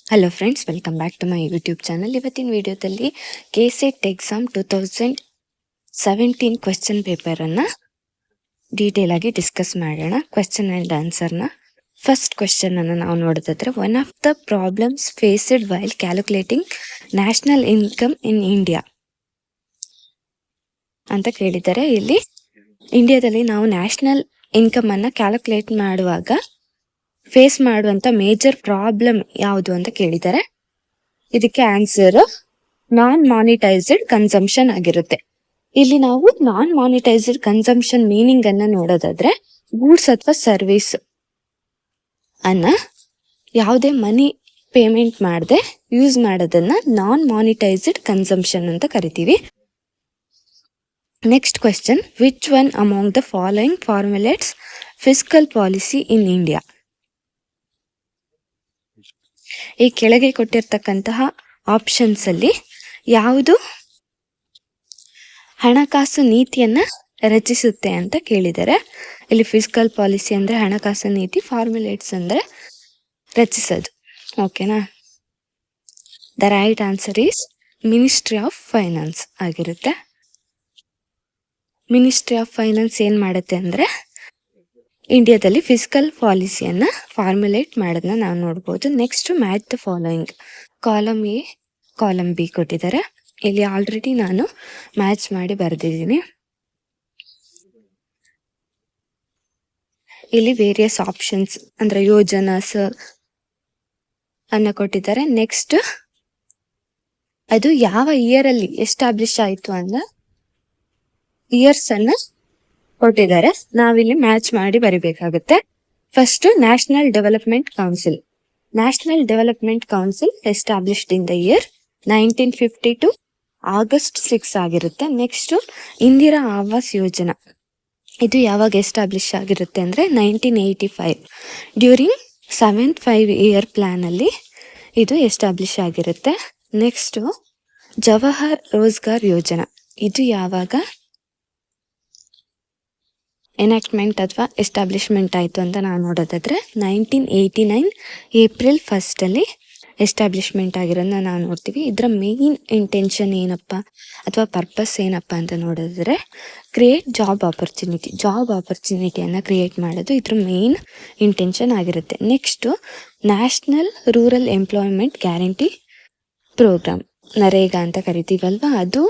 Hello friends, welcome back to my YouTube channel. ಇವತ್ತಿನ ವಿಡಿಯೋದಲ್ಲಿ KSET exam 2017 question ಪೇಪರನ್ನು detail ಆಗಿ ಡಿಸ್ಕಸ್ ಮಾಡೋಣ. ಕ್ವೆಶ್ಚನ್ ಆ್ಯಂಡ್ ಆನ್ಸರ್ನ. ಫಸ್ಟ್ ಕ್ವೆಶ್ಚನ್ ಅನ್ನು ನಾವು ನೋಡೋದಾದ್ರೆ, one of the problems faced while calculating national income in India ಅಂತ ಕೇಳಿದ್ದಾರೆ. ಇಲ್ಲಿ ಇಂಡಿಯಾದಲ್ಲಿ ನಾವು ನ್ಯಾಷನಲ್ ಇನ್ಕಮ್ ಅನ್ನ ಕ್ಯಾಲ್ಕುಲೇಟ್ ಮಾಡುವಾಗ ಫೇಸ್ ಮಾಡುವಂತ ಮೇಜರ್ ಪ್ರಾಬ್ಲಮ್ ಯಾವುದು ಅಂತ ಕೇಳಿದ್ದಾರೆ. ಇದಕ್ಕೆ ಆನ್ಸರ್ ನಾನ್ ಮಾನಿಟೈಸ್ಡ್ ಕನ್ಸಂಪ್ಷನ್ ಆಗಿರುತ್ತೆ. ಇಲ್ಲಿ ನಾವು ನಾನ್ ಮಾನಿಟೈಸ್ಡ್ ಕನ್ಸಂಪ್ಷನ್ ಮೀನಿಂಗ್ ಅನ್ನ ನೋಡೋದಾದ್ರೆ, ಗೂಡ್ಸ್ ಅಥವಾ ಸರ್ವಿಸ್ ಅನ್ನ ಯಾವುದೇ ಮನಿ ಪೇಮೆಂಟ್ ಮಾಡದೆ ಯೂಸ್ ಮಾಡೋದನ್ನ ನಾನ್ ಮಾನಿಟೈಸ್ಡ್ ಕನ್ಸಂಪ್ಷನ್ ಅಂತ ಕರಿತೀವಿ. Next question, which one among the following formulates fiscal policy in India? ಈ ಕೆಳಗೆ ಕೊಟ್ಟಿರ್ತಕ್ಕಂತಹ ಆಪ್ಷನ್ಸ್ ಅಲ್ಲಿ ಯಾವುದು ಹಣಕಾಸು ನೀತಿಯನ್ನ ರಚಿಸುತ್ತೆ ಅಂತ ಕೇಳಿದರೆ, ಇಲ್ಲಿ ಫಿಸ್ಕಲ್ ಪಾಲಿಸಿ ಅಂದ್ರೆ ಹಣಕಾಸು ನೀತಿ, ಫಾರ್ಮುಲೇಟ್ಸ್ ಅಂದ್ರೆ ರಚಿಸೋದು. ಓಕೆನಾ? The right answer is ministry of finance ಆಗಿರುತ್ತೆ. ಮಿನಿಸ್ಟ್ರಿ ಆಫ್ ಫೈನಾನ್ಸ್ ಏನ್ ಮಾಡುತ್ತೆ ಅಂದ್ರೆ ಇಂಡಿಯಾದಲ್ಲಿ ಫಿಸ್ಕಲ್ ಪಾಲಿಸಿಯನ್ನ ಫಾರ್ಮುಲೇಟ್ ಮಾಡೋದನ್ನ ನಾವು ನೋಡ್ಬೋದು. Next, match the following. Column A, column B ಕೊಟ್ಟಿದ್ದಾರೆ. ಇಲ್ಲಿ ಆಲ್ರೆಡಿ ನಾನು ಮ್ಯಾಚ್ ಮಾಡಿ ಬರೆದಿದ್ದೀನಿ. ಇಲ್ಲಿ ವೇರಿಯಸ್ ಆಪ್ಷನ್ಸ್ ಅಂದ್ರೆ ಯೋಜನಾಸ್ ಅನ್ನ ಕೊಟ್ಟಿದ್ದಾರೆ. ನೆಕ್ಸ್ಟ್, ಅದು ಯಾವ ಇಯರ್ ಅಲ್ಲಿ ಎಸ್ಟಾಬ್ಲಿಷ್ ಆಯ್ತು ಅಂದ್ರೆ ಇಯರ್ಸ್ ಅನ್ನ ಕೊಟ್ಟಿದ್ದಾರೆ. ನಾವಿಲ್ಲಿ ಮ್ಯಾಚ್ ಮಾಡಿ ಬರಿಬೇಕಾಗುತ್ತೆ. First, national development council. National development council established in the year 1952 August 6 ಆಗಿರುತ್ತೆ. ನೆಕ್ಸ್ಟ್, ಇಂದಿರಾ ಆವಾಸ್ ಯೋಜನಾ, ಇದು ಯಾವಾಗ ಎಸ್ಟಾಬ್ಲಿಷ್ ಆಗಿರುತ್ತೆ ಅಂದ್ರೆ 1985 ಡ್ಯೂರಿಂಗ್ 7th 5-year ಪ್ಲಾನ್ ಅಲ್ಲಿ ಇದು ಎಸ್ಟಾಬ್ಲಿಷ್ ಆಗಿರುತ್ತೆ. ನೆಕ್ಸ್ಟ್, ಜವಾಹರ್ ರೋಜ್ಗಾರ್ ಯೋಜನಾ, ಇದು ಯಾವಾಗ ಎನಾಕ್ಟ್ಮೆಂಟ್ ಅಥವಾ ಎಸ್ಟಾಬ್ಲಿಷ್ಮೆಂಟ್ ಆಯಿತು ಅಂತ ನಾವು ನೋಡೋದಾದ್ರೆ 1989 ಏಪ್ರಿಲ್ 1 ಅಲ್ಲಿ ಎಸ್ಟಾಬ್ಲಿಷ್ಮೆಂಟ್ ಆಗಿರೋದನ್ನ ನಾವು ನೋಡ್ತೀವಿ. ಇದರ ಮೇನ್ ಇಂಟೆನ್ಷನ್ ಏನಪ್ಪ ಅಥವಾ ಪರ್ಪಸ್ ಏನಪ್ಪ ಅಂತ ನೋಡಿದ್ರೆ, ಕ್ರಿಯೇಟ್ ಜಾಬ್ ಆಪರ್ಚುನಿಟಿಯನ್ನು ಕ್ರಿಯೇಟ್ ಮಾಡೋದು ಇದ್ರ ಮೇನ್ ಇಂಟೆನ್ಷನ್ ಆಗಿರುತ್ತೆ. Next, national rural employment guarantee program, NREGA ಅಂತ ಕರಿತೀವಲ್ವಾ, ಅದು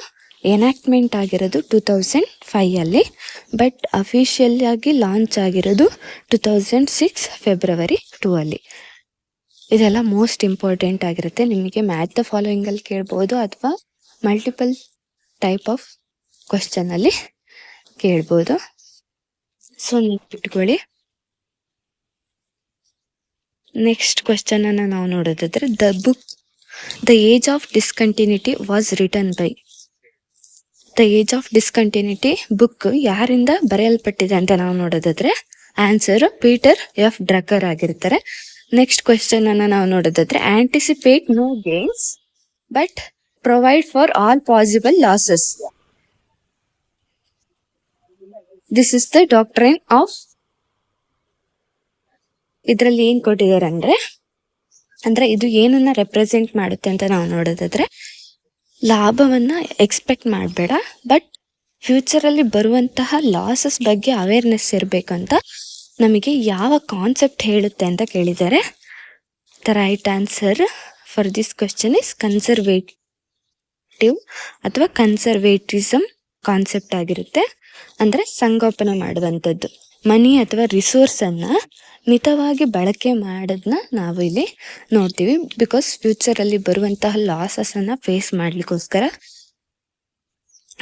ಎನಾಕ್ಟ್ಮೆಂಟ್ ಆಗಿರೋದು 2005 ಅಲ್ಲಿ, ಬಟ್ ಅಫಿಷಿಯಲ್ ಆಗಿ ಲಾಂಚ್ ಆಗಿರೋದು 2006 ಫೆಬ್ರವರಿ 2 ಅಲ್ಲಿ. ಇದೆಲ್ಲ ಮೋಸ್ಟ್ ಇಂಪಾರ್ಟೆಂಟ್ ಆಗಿರುತ್ತೆ. ನಿಮಗೆ ಮ್ಯಾಚ್ ದ ಫಾಲೋಯಿಂಗ್ ಅಲ್ಲಿ ಕೇಳ್ಬೋದು ಅಥವಾ ಮಲ್ಟಿಪಲ್ ಟೈಪ್ ಆಫ್ ಕ್ವಶನ್ ಅಲ್ಲಿ ಕೇಳ್ಬೋದು. ಸೊ ಇಟ್ಕೊಳ್ಳಿ. ನೆಕ್ಸ್ಟ್ ಕ್ವಶನ್ ಅನ್ನ ನಾವು ನೋಡೋದಾದ್ರೆ, the age of discontinuity was written by. The age of discontinuity book ಯಾರಿಂದ ಬರೆಯಲ್ಪಟ್ಟಿದೆ ಅಂತ ನಾವು ನೋಡೋದಾದ್ರೆ ಆನ್ಸರ್ ಪೀಟರ್ ಎಫ್ ಡ್ರಕ್ಕರ್ ಆಗಿರ್ತಾರೆ. ನೆಕ್ಸ್ಟ್ ಕ್ವೆಶ್ಚನ್ ಅನ್ನ ನಾವು ನೋಡೋದಾದ್ರೆ, anticipate no gains but provide for all possible losses. This is the doctrine of. ಇದರಲ್ಲಿ ಏನ್ ಕೊಟ್ಟಿದ್ದಾರೆ ಅಂದ್ರೆ ಇದು ಏನನ್ನ ರೆಪ್ರೆಸೆಂಟ್ ಮಾಡುತ್ತೆ ಅಂತ ನಾವು ನೋಡೋದಾದ್ರೆ, ಲಾಭವನ್ನ ಎಕ್ಸ್ಪೆಕ್ಟ್ ಮಾಡಬೇಡ, ಬಟ್ ಫ್ಯೂಚರ್ ಅಲ್ಲಿ ಬರುವಂತಹ ಲಾಸಸ್ ಬಗ್ಗೆ ಅವೇರ್ನೆಸ್ ಇರಬೇಕಂತ ನಮಗೆ ಯಾವ ಕಾನ್ಸೆಪ್ಟ್ ಹೇಳುತ್ತೆ ಅಂತ ಕೇಳಿದ್ದಾರೆ. The right answer for this question is conservative ಅಥವಾ ಕನ್ಸರ್ವೇಟಿಸಮ್ ಕಾನ್ಸೆಪ್ಟ್ ಆಗಿರುತ್ತೆ. ಅಂದ್ರೆ ಸಂಗೋಪನೆ ಮಾಡುವಂಥದ್ದು, ಮನಿ ಅಥವಾ ರಿಸೋರ್ಸ್ ಅನ್ನ ಮಿತವಾಗಿ ಬಳಕೆ ಮಾಡೋದನ್ನ ನಾವು ಇಲ್ಲಿ ನೋಡ್ತೀವಿ. ಬಿಕಾಸ್ ಫ್ಯೂಚರ್ ಅಲ್ಲಿ ಬರುವಂತಹ ಲಾಸಸ್ ಅನ್ನ ಫೇಸ್ ಮಾಡ್ಲಿಕ್ಕೋಸ್ಕರ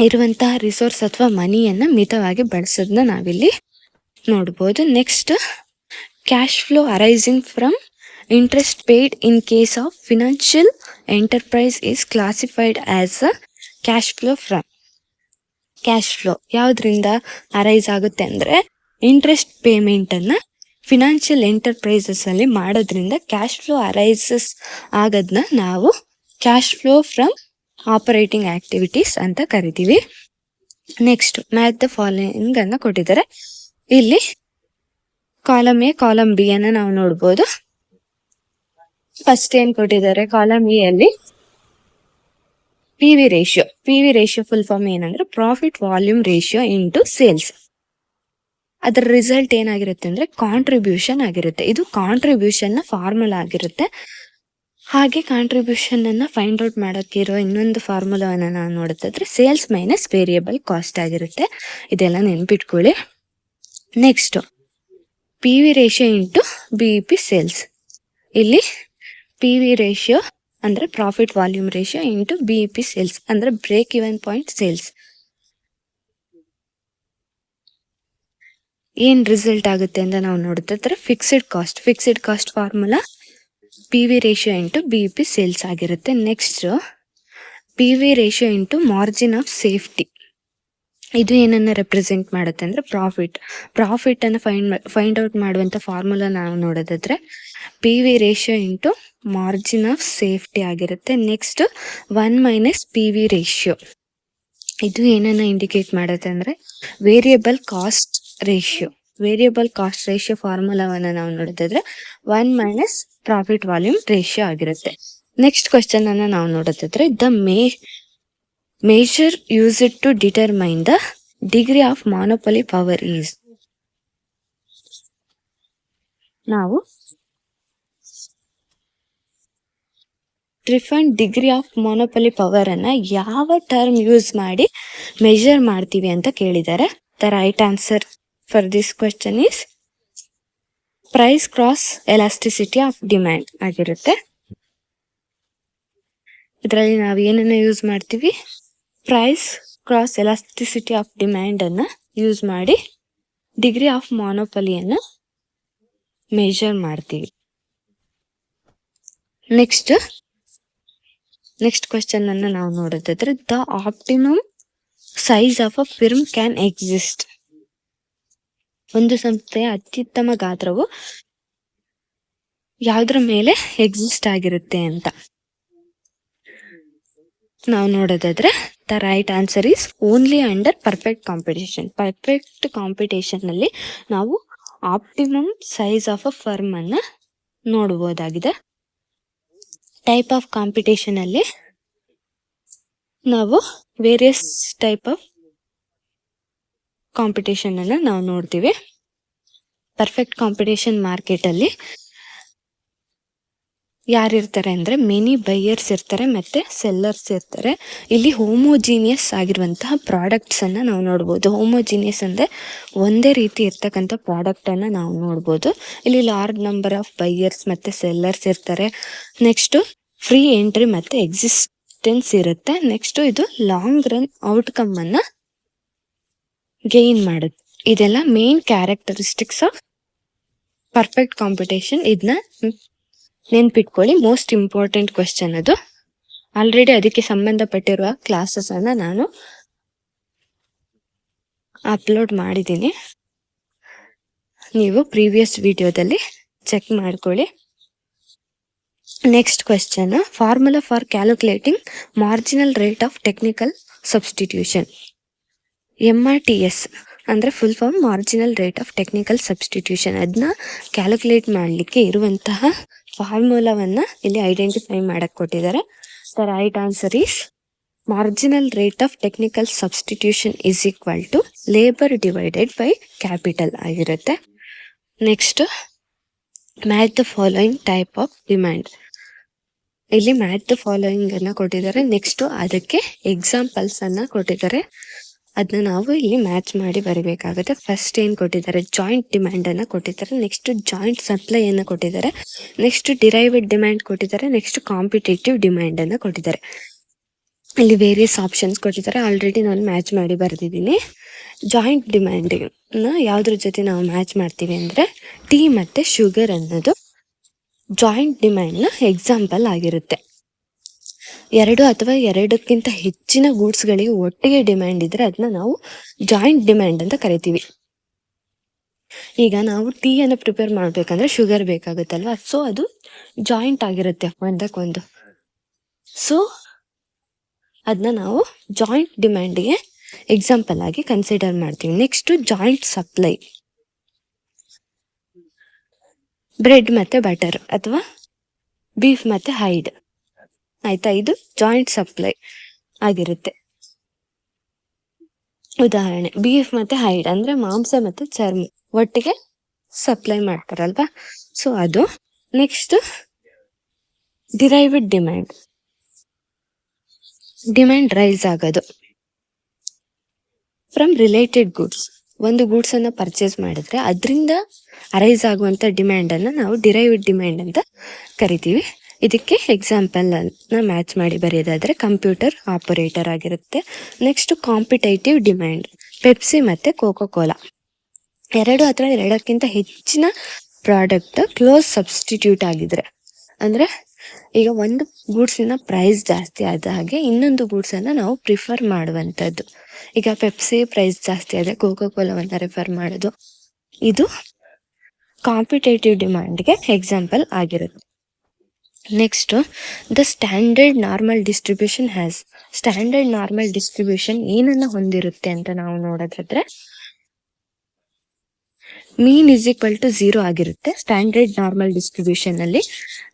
ಇರುವಂತಹ ರಿಸೋರ್ಸ್ ಅಥವಾ ಮನಿಯನ್ನ ಮಿತವಾಗಿ ಬಳಸೋದನ್ನ ನಾವಿಲ್ಲಿ ನೋಡ್ಬೋದು. Next, cash flow arising from interest paid in case of financial enterprise is classified as a cash flow from. Cash flow ಯಾವ್ದ್ರಿಂದ ಅರೈಸ್ ಆಗುತ್ತೆ ಅಂದ್ರೆ ಇಂಟ್ರೆಸ್ಟ್ ಪೇಮೆಂಟ್ ಅನ್ನ ಫಿನಾನ್ಷಿಯಲ್ ಎಂಟರ್ಪ್ರೈಸಸ್ ಅಲ್ಲಿ ಮಾಡೋದ್ರಿಂದ ಕ್ಯಾಶ್ ಫ್ಲೋ ಅರೈಸಸ್ ಆಗೋದನ್ನ ನಾವು cash flow from operating activities ಅಂತ ಕರಿತೀವಿ. ನೆಕ್ಸ್ಟ್, ಮ್ಯಾಚ್ ದ ಫಾಲೋಯಿಂಗ್ ಅನ್ನ ಕೊಟ್ಟಿದ್ದಾರೆ. ಇಲ್ಲಿ ಕಾಲಮ್ ಎ, ಕಾಲಮ್ ಬಿ ಅನ್ನ ನಾವು ನೋಡ್ಬೋದು. ಫಸ್ಟ್ ಏನ್ ಕೊಟ್ಟಿದ್ದಾರೆ ಕಾಲಮ್ ಇ ಅಲ್ಲಿ P V ratio full form ಏನಂದ್ರೆ profit volume ratio into sales. ಅದರ ರಿಸಲ್ಟ್ ಏನಾಗಿರುತ್ತೆ ಅಂದ್ರೆ ಕಾಂಟ್ರಿಬ್ಯೂಷನ್ ಆಗಿರುತ್ತೆ. ಇದು ಕಾಂಟ್ರಿಬ್ಯೂಷನ್ ನ ಫಾರ್ಮುಲಾ ಆಗಿರುತ್ತೆ. ಹಾಗೆ ಕಾಂಟ್ರಿಬ್ಯೂಷನ್ ಅನ್ನ ಫೈಂಡ್ ಔಟ್ ಮಾಡಕ್ಕೆ ಇರೋ ಇನ್ನೊಂದು ಫಾರ್ಮುಲಾವನ್ನ ನಾವು ನೋಡೋದಾದ್ರೆ ಸೇಲ್ಸ್ ಮೈನಸ್ ವೇರಿಯಬಲ್ ಕಾಸ್ಟ್ ಆಗಿರುತ್ತೆ. ಇದೆಲ್ಲ ನೆನ್ಪಿಟ್ಕೊಳ್ಳಿ. Next P V ratio into BEP sales. ಇಲ್ಲಿ ಪಿ ವಿ ರೇಷಿಯೋ ಅಂದ್ರೆ profit volume ratio into BEP sales ಅಂದ್ರೆ ಬ್ರೇಕ್ ಇವನ್ ಪಾಯಿಂಟ್ ಸೇಲ್ಸ್. ಏನ್ ರಿಸಲ್ಟ್ ಆಗುತ್ತೆ ಅಂತ ನಾವು ನೋಡಿದ್ರೆ fixed cost formula P V ratio into BEP sales ಆಗಿರುತ್ತೆ. Next P V ratio into margin of safety. ಇದು ಏನನ್ನ ರೆಪ್ರೆಸೆಂಟ್ ಮಾಡುತ್ತೆ ಅಂದ್ರೆ ಪ್ರಾಫಿಟ್ ಅನ್ನು ಫೈಂಡ್ ಔಟ್ ಮಾಡುವಂತ ಫಾರ್ಮುಲಾ ನಾವು ನೋಡೋದಾದ್ರೆ P V ratio into margin of safety ಆಗಿರುತ್ತೆ. Next 1 minus P V ratio. ಇದು ಏನನ್ನ ಇಂಡಿಕೇಟ್ ಮಾಡುತ್ತೆ ಅಂದ್ರೆ ವೇರಿಯಬಲ್ ಕಾಸ್ಟ್ ರೇಷಿಯೋ ಫಾರ್ಮುಲಾವನ್ನ ನಾವು ನೋಡೋದಾದ್ರೆ 1 ಮೈನಸ್ ಪ್ರಾಫಿಟ್ ವಾಲ್ಯೂಮ್ ರೇಷಿಯೋ ಆಗಿರುತ್ತೆ. ನೆಕ್ಸ್ಟ್ ಕ್ವಶನ್ ಅನ್ನ ನಾವು ನೋಡೋದಾದ್ರೆ the measure used to determine the degree of monopoly power is. ನಾವು different degree of monopoly power ಅನ್ನ ಯಾವ ಟರ್ಮ್ ಯೂಸ್ ಮಾಡಿ ಮೆಜರ್ ಮಾಡ್ತೀವಿ ಅಂತ ಕೇಳಿದ್ದಾರೆ. The right answer for this question is price cross elasticity of demand ಆಗಿರುತ್ತೆ. ಇದರಲ್ಲಿ ನಾವು ಏನನ್ನ ಯೂಸ್ ಮಾಡ್ತೀವಿ, price cross elasticity of demand ಅನ್ನ ಯೂಸ್ ಮಾಡಿ ಡಿಗ್ರಿ ಆಫ್ ಮೊನೋಪಲಿಯನ್ನ ಮೆಜರ್ ಮಾಡ್ತೀವಿ. ನೆಕ್ಸ್ಟ್ ಕ್ವೆಶ್ಚನ್ ಅನ್ನ ನಾವು ನೋಡೋದಾದ್ರೆ the optimum size of a firm can exist. ಒಂದು ಸಂಸ್ಥೆಯ ಅತ್ಯುತ್ತಮ ಗಾತ್ರವು ಯಾವುದ್ರ ಮೇಲೆ ಎಕ್ಸಿಸ್ಟ್ ಆಗಿರುತ್ತೆ ಅಂತ ನಾವು ನೋಡೋದಾದ್ರೆ the right answer is only under perfect competition ನಲ್ಲಿ ನಾವು optimum size of a firm ಅನ್ನ ನೋಡಬಹುದಾಗಿದೆ. ಟೈಪ್ ಆಫ್ ಕಾಂಪಿಟೇಷನ್ ಅಲ್ಲಿ ನಾವು ವೇರಿಯಸ್ ಟೈಪ್ ಆಫ್ ಕಾಂಪಿಟೇಷನ್ ಅನ್ನ ನಾವು ನೋಡ್ತೀವಿ. ಪರ್ಫೆಕ್ಟ್ ಕಾಂಪಿಟೇಷನ್ ಮಾರ್ಕೆಟ್ ಅಲ್ಲಿ ಯಾರಿರ್ತಾರೆ ಅಂದ್ರೆ ಮೆನಿ ಬೈಯರ್ಸ್ ಇರ್ತಾರೆ ಮತ್ತೆ ಸೆಲ್ಲರ್ಸ್ ಇರ್ತಾರೆ. ಇಲ್ಲಿ ಹೋಮೋಜಿನಿಯಸ್ ಆಗಿರುವಂತಹ ಪ್ರಾಡಕ್ಟ್ಸ್ ಅನ್ನ ನಾವು ನೋಡ್ಬೋದು. ಹೋಮೋಜಿನಿಯಸ್ ಅಂದ್ರೆ ಒಂದೇ ರೀತಿ ಇರ್ತಕ್ಕಂಥ ಪ್ರಾಡಕ್ಟ್ ಅನ್ನ ನಾವು ನೋಡ್ಬೋದು. ಇಲ್ಲಿ ಲಾರ್ಜ್ ನಂಬರ್ ಆಫ್ ಬೈಯರ್ಸ್ ಮತ್ತೆ ಸೆಲ್ಲರ್ಸ್ ಇರ್ತಾರೆ. ನೆಕ್ಸ್ಟ್ ಫ್ರೀ ಎಂಟ್ರಿ ಮತ್ತೆ ಎಕ್ಸಿಸ್ಟೆನ್ಸ್ ಇರುತ್ತೆ. ನೆಕ್ಸ್ಟ್ ಇದು ಲಾಂಗ್ ರನ್ ಔಟ್ಕಮ್ ಅನ್ನ ಗೇನ್ ಮಾಡುತ್ತೆ. ಇದೆಲ್ಲ main characteristics of perfect competition. ಇದನ್ನ ನೆನ್ಪಿಟ್ಕೊಳ್ಳಿ, ಮೋಸ್ಟ್ ಇಂಪಾರ್ಟೆಂಟ್ ಕ್ವೆಶ್ಚನ್ ಅದು. ಆಲ್ರೆಡಿ ಅದಕ್ಕೆ ಸಂಬಂಧಪಟ್ಟಿರುವ ಕ್ಲಾಸಸ್ ಅನ್ನ ನಾನು ಅಪ್ಲೋಡ್ ಮಾಡಿದ್ದೀನಿ, ನೀವು ಪ್ರೀವಿಯಸ್ ವಿಡಿಯೋದಲ್ಲಿ ಚೆಕ್ ಮಾಡ್ಕೊಳ್ಳಿ. Next question, formula for calculating marginal rate of technical substitution. MRTS ಅಂದ್ರೆ full form marginal rate of technical substitution. ಅದನ್ನ ಕ್ಯಾಲ್ಕುಲೇಟ್ ಮಾಡಲಿಕ್ಕೆ ಇರುವಂತಹ ಫಾರ್ಮುಲಾವನ್ನ ಇಲ್ಲಿ ಐಡೆಂಟಿಫೈ ಮಾಡಕ್ ಕೊಟ್ಟಿದ್ದಾರೆ. The right answer is marginal rate of technical substitution is equal to labour divided by capital ಆಗಿರುತ್ತೆ. Next match the following type of demand. ಇಲ್ಲಿ match the following ಅನ್ನ ಕೊಟ್ಟಿದ್ದಾರೆ. ನೆಕ್ಸ್ಟ್ ಅದಕ್ಕೆ ಎಕ್ಸಾಂಪಲ್ಸ್ ಅನ್ನ ಕೊಟ್ಟಿದ್ದಾರೆ. ಅದನ್ನ ನಾವು ಇಲ್ಲಿ ಮ್ಯಾಚ್ ಮಾಡಿ ಬರೀಬೇಕಾಗುತ್ತೆ. ಫಸ್ಟ್ ಏನ್ ಕೊಟ್ಟಿದ್ದಾರೆ, ಜಾಯಿಂಟ್ ಡಿಮ್ಯಾಂಡ್ ಅನ್ನ ಕೊಟ್ಟಿದ್ದಾರೆ. ನೆಕ್ಸ್ಟ್ ಜಾಯಿಂಟ್ ಸಪ್ಲೈ ಅನ್ನ ಕೊಟ್ಟಿದ್ದಾರೆ. ನೆಕ್ಸ್ಟ್ ಡಿರೈವ್ಡ್ ಡಿಮ್ಯಾಂಡ್ ಕೊಟ್ಟಿದ್ದಾರೆ. ನೆಕ್ಸ್ಟ್ ಕಾಂಪಿಟೇಟಿವ್ ಡಿಮ್ಯಾಂಡ್ ಅನ್ನ ಕೊಟ್ಟಿದ್ದಾರೆ. ಇಲ್ಲಿ ವೇರಿಯಸ್ ಆಪ್ಷನ್ಸ್ ಕೊಟ್ಟಿದ್ದಾರೆ. ಆಲ್ರೆಡಿ ನಾನು ಮ್ಯಾಚ್ ಮಾಡಿ ಬರೆದಿದ್ದೀನಿ. ಜಾಯಿಂಟ್ ಡಿಮ್ಯಾಂಡ್ ನ ಯಾವ್ದ್ರ ಜೊತೆ ನಾವು ಮ್ಯಾಚ್ ಮಾಡ್ತೀವಿ ಅಂದ್ರೆ ಟೀ ಮತ್ತೆ ಶುಗರ್ ಅನ್ನೋದು ಜಾಯಿಂಟ್ ಡಿಮ್ಯಾಂಡ್ ನ ಎಕ್ಸಾಂಪಲ್ ಆಗಿರುತ್ತೆ. 2 ಅಥವಾ 2ಕ್ಕಿಂತ ಹೆಚ್ಚಿನ ಗೂಡ್ಸ್ ಗಳಿಗೆ ಒಟ್ಟಿಗೆ ಡಿಮ್ಯಾಂಡ್ ಇದ್ರೆ ಅದನ್ನ ನಾವು ಜಾಯಿಂಟ್ ಡಿಮ್ಯಾಂಡ್ ಅಂತ ಕರಿತೀವಿ. ಈಗ ನಾವು ಟೀ ಅನ್ನು ಪ್ರಿಪೇರ್ ಮಾಡ್ಬೇಕಂದ್ರೆ ಶುಗರ್ ಬೇಕಾಗುತ್ತಲ್ವಾ, ಸೊ ಅದು ಜಾಯಿಂಟ್ ಆಗಿರುತ್ತೆ ಒಂದಕ್ಕೊಂದು. ಸೊ ಅದನ್ನ ನಾವು ಜಾಯಿಂಟ್ ಡಿಮ್ಯಾಂಡ್ಗೆ ಎಕ್ಸಾಂಪಲ್ ಆಗಿ ಕನ್ಸಿಡರ್ ಮಾಡ್ತೀವಿ. ನೆಕ್ಸ್ಟ್ ಜಾಯಿಂಟ್ ಸಪ್ಲೈ, ಬ್ರೆಡ್ ಮತ್ತೆ ಬಟರ್ ಅಥವಾ ಬೀಫ್ ಮತ್ತು ಹೈಡ್ ಆಯಿತಾ. ಇದು ಜಾಯಿಂಟ್ ಸಪ್ಲೈ ಆಗಿರುತ್ತೆ. ಉದಾಹರಣೆ ಬೀಫ್ ಮತ್ತು ಹೈಡ್ ಅಂದರೆ ಮಾಂಸ ಮತ್ತು ಚರ್ಮ ಒಟ್ಟಿಗೆ ಸಪ್ಲೈ ಮಾಡ್ತಾರಲ್ವಾ, ಸೊ ಅದು. ನೆಕ್ಸ್ಟ್ ಡಿರೈವ್ಡ್ ಡಿಮ್ಯಾಂಡ್ ರೈಸ್ ಆಗೋದು ಫ್ರಮ್ ರಿಲೇಟೆಡ್ ಗುಡ್ಸ್. ಒಂದು ಗೂಡ್ಸನ್ನು ಪರ್ಚೇಸ್ ಮಾಡಿದ್ರೆ ಅದರಿಂದ ಅರೈಸ್ ಆಗುವಂಥ ಡಿಮ್ಯಾಂಡನ್ನು ನಾವು ಡಿರೈವ್ಡ್ ಡಿಮ್ಯಾಂಡ್ ಅಂತ ಕರಿತೀವಿ. ಇದಕ್ಕೆ ಎಕ್ಸಾಂಪಲ್ನ ಮ್ಯಾಚ್ ಮಾಡಿ ಬರೆಯೋದಾದರೆ ಕಂಪ್ಯೂಟರ್ ಆಪರೇಟರ್ ಆಗಿರುತ್ತೆ. ನೆಕ್ಸ್ಟ್ ಕಾಂಪಿಟೇಟಿವ್ ಡಿಮ್ಯಾಂಡ್, ಪೆಪ್ಸಿ ಮತ್ತು ಕೋಕೋ ಕೋಲಾ 2 ಅಥವಾ 2ಕ್ಕಿಂತ ಹೆಚ್ಚಿನ ಪ್ರಾಡಕ್ಟ್ ಕ್ಲೋಸ್ ಸಬ್ಸ್ಟಿಟ್ಯೂಟ್ ಆಗಿದ್ರೆ, ಅಂದರೆ ಈಗ ಒಂದು ಗೂಡ್ಸಿನ ಪ್ರೈಸ್ ಜಾಸ್ತಿ ಆದ ಹಾಗೆ ಇನ್ನೊಂದು ಗೂಡ್ಸನ್ನು ನಾವು ಪ್ರಿಫರ್ ಮಾಡುವಂಥದ್ದು. ಈಗ ಪೆಪ್ಸಿ ಪ್ರೈಸ್ ಜಾಸ್ತಿ ಆದರೆ ಕೋಕೋ ಕೋಲಾವನ್ನು ರೆಫರ್ ಮಾಡೋದು. ಇದು ಕಾಂಪಿಟೇಟಿವ್ ಡಿಮ್ಯಾಂಡ್ಗೆ ಎಕ್ಸಾಂಪಲ್ ಆಗಿರುತ್ತೆ. Next the standard normal distribution has. Standard normal distribution ಏನನ್ನು ಹೊಂದಿರುತ್ತೆ ಅಂತ ನಾವು ನೋಡೋದಾದ್ರೆ ಮೀನ್ ಈಸ್ ಈಕ್ವಲ್ ಟು 0 ಆಗಿರುತ್ತೆ ಸ್ಟ್ಯಾಂಡರ್ಡ್ ನಾರ್ಮಲ್ ಡಿಸ್ಟ್ರಿಬ್ಯೂಷನ್ ಅಲ್ಲಿ.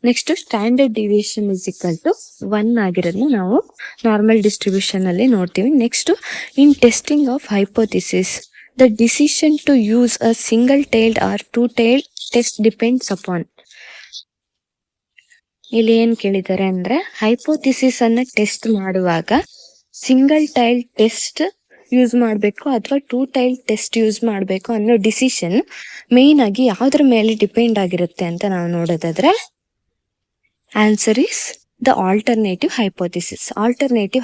Next standard deviation is equal to 1 ಆಗಿರೋದನ್ನ ನಾವು ನಾರ್ಮಲ್ ಡಿಸ್ಟ್ರಿಬ್ಯೂಷನ್ ಅಲ್ಲಿ ನೋಡ್ತೀವಿ. Next in testing of hypothesis the decision to use a single tailed or two tailed test depends upon. ಇಲ್ಲಿ ಏನ್ ಕೇಳಿದ್ದಾರೆ ಅಂದ್ರೆ ಹೈಪೋಥಿಸಿಸ್ ಅನ್ನ ಟೆಸ್ಟ್ ಮಾಡುವಾಗ ಸಿಂಗಲ್ ಟೈಲ್ಡ್ ಟೆಸ್ಟ್ ಯೂಸ್ ಮಾಡಬೇಕು ಅಥವಾ ಟೂ ಟೈಲ್ಡ್ ಟೆಸ್ಟ್ ಯೂಸ್ ಮಾಡಬೇಕು ಅನ್ನೋ ಡಿಸಿಷನ್ ಮೇನ್ ಆಗಿ ಯಾವುದ್ರ ಮೇಲೆ ಡಿಪೆಂಡ್ ಆಗಿರುತ್ತೆ ಅಂತ ನಾವು ನೋಡೋದಾದ್ರೆ answer is the alternative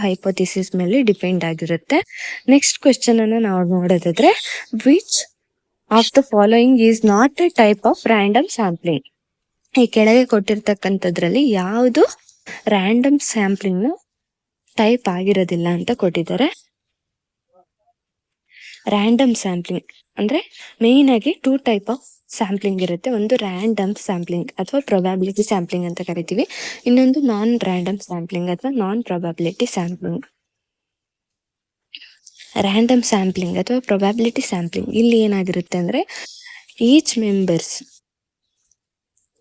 hypothesis ಮೇಲೆ ಡಿಪೆಂಡ್ ಆಗಿರುತ್ತೆ. ನೆಕ್ಸ್ಟ್ ಕ್ವೆಶ್ಚನ್ ಅನ್ನು ನಾವು ನೋಡೋದಾದ್ರೆ which of the following is not A type of random sampling. ಈ ಕೆಳಗೆ ಕೊಟ್ಟಿರ್ತಕ್ಕಂಥದ್ರಲ್ಲಿ ಯಾವುದು ರ್ಯಾಂಡಮ್ ಸ್ಯಾಂಪ್ಲಿಂಗ್ ಟೈಪ್ ಆಗಿರೋದಿಲ್ಲ ಅಂತ ಕೊಟ್ಟಿದ್ದಾರೆ. ರ್ಯಾಂಡಮ್ ಸ್ಯಾಂಪ್ಲಿಂಗ್ ಅಂದರೆ ಮೇಯ್ನ್ ಆಗಿ 2 ಟೈಪ್ ಆಫ್ ಸ್ಯಾಂಪ್ಲಿಂಗ್ ಇರುತ್ತೆ. ಒಂದು ರ್ಯಾಂಡಮ್ ಸ್ಯಾಂಪ್ಲಿಂಗ್ ಅಥವಾ ಪ್ರೊಬ್ಯಾಬಿಲಿಟಿ ಸ್ಯಾಂಪ್ಲಿಂಗ್ ಅಂತ ಕರಿತೀವಿ. ಇನ್ನೊಂದು ನಾನ್ ರ್ಯಾಂಡಮ್ ಸ್ಯಾಂಪ್ಲಿಂಗ್ ಅಥವಾ non probability sampling. Random sampling ಅಥವಾ ಪ್ರೊಬ್ಯಾಬಿಲಿಟಿ ಸ್ಯಾಂಪ್ಲಿಂಗ್ ಇಲ್ಲಿ ಏನಾಗಿರುತ್ತೆ ಅಂದರೆ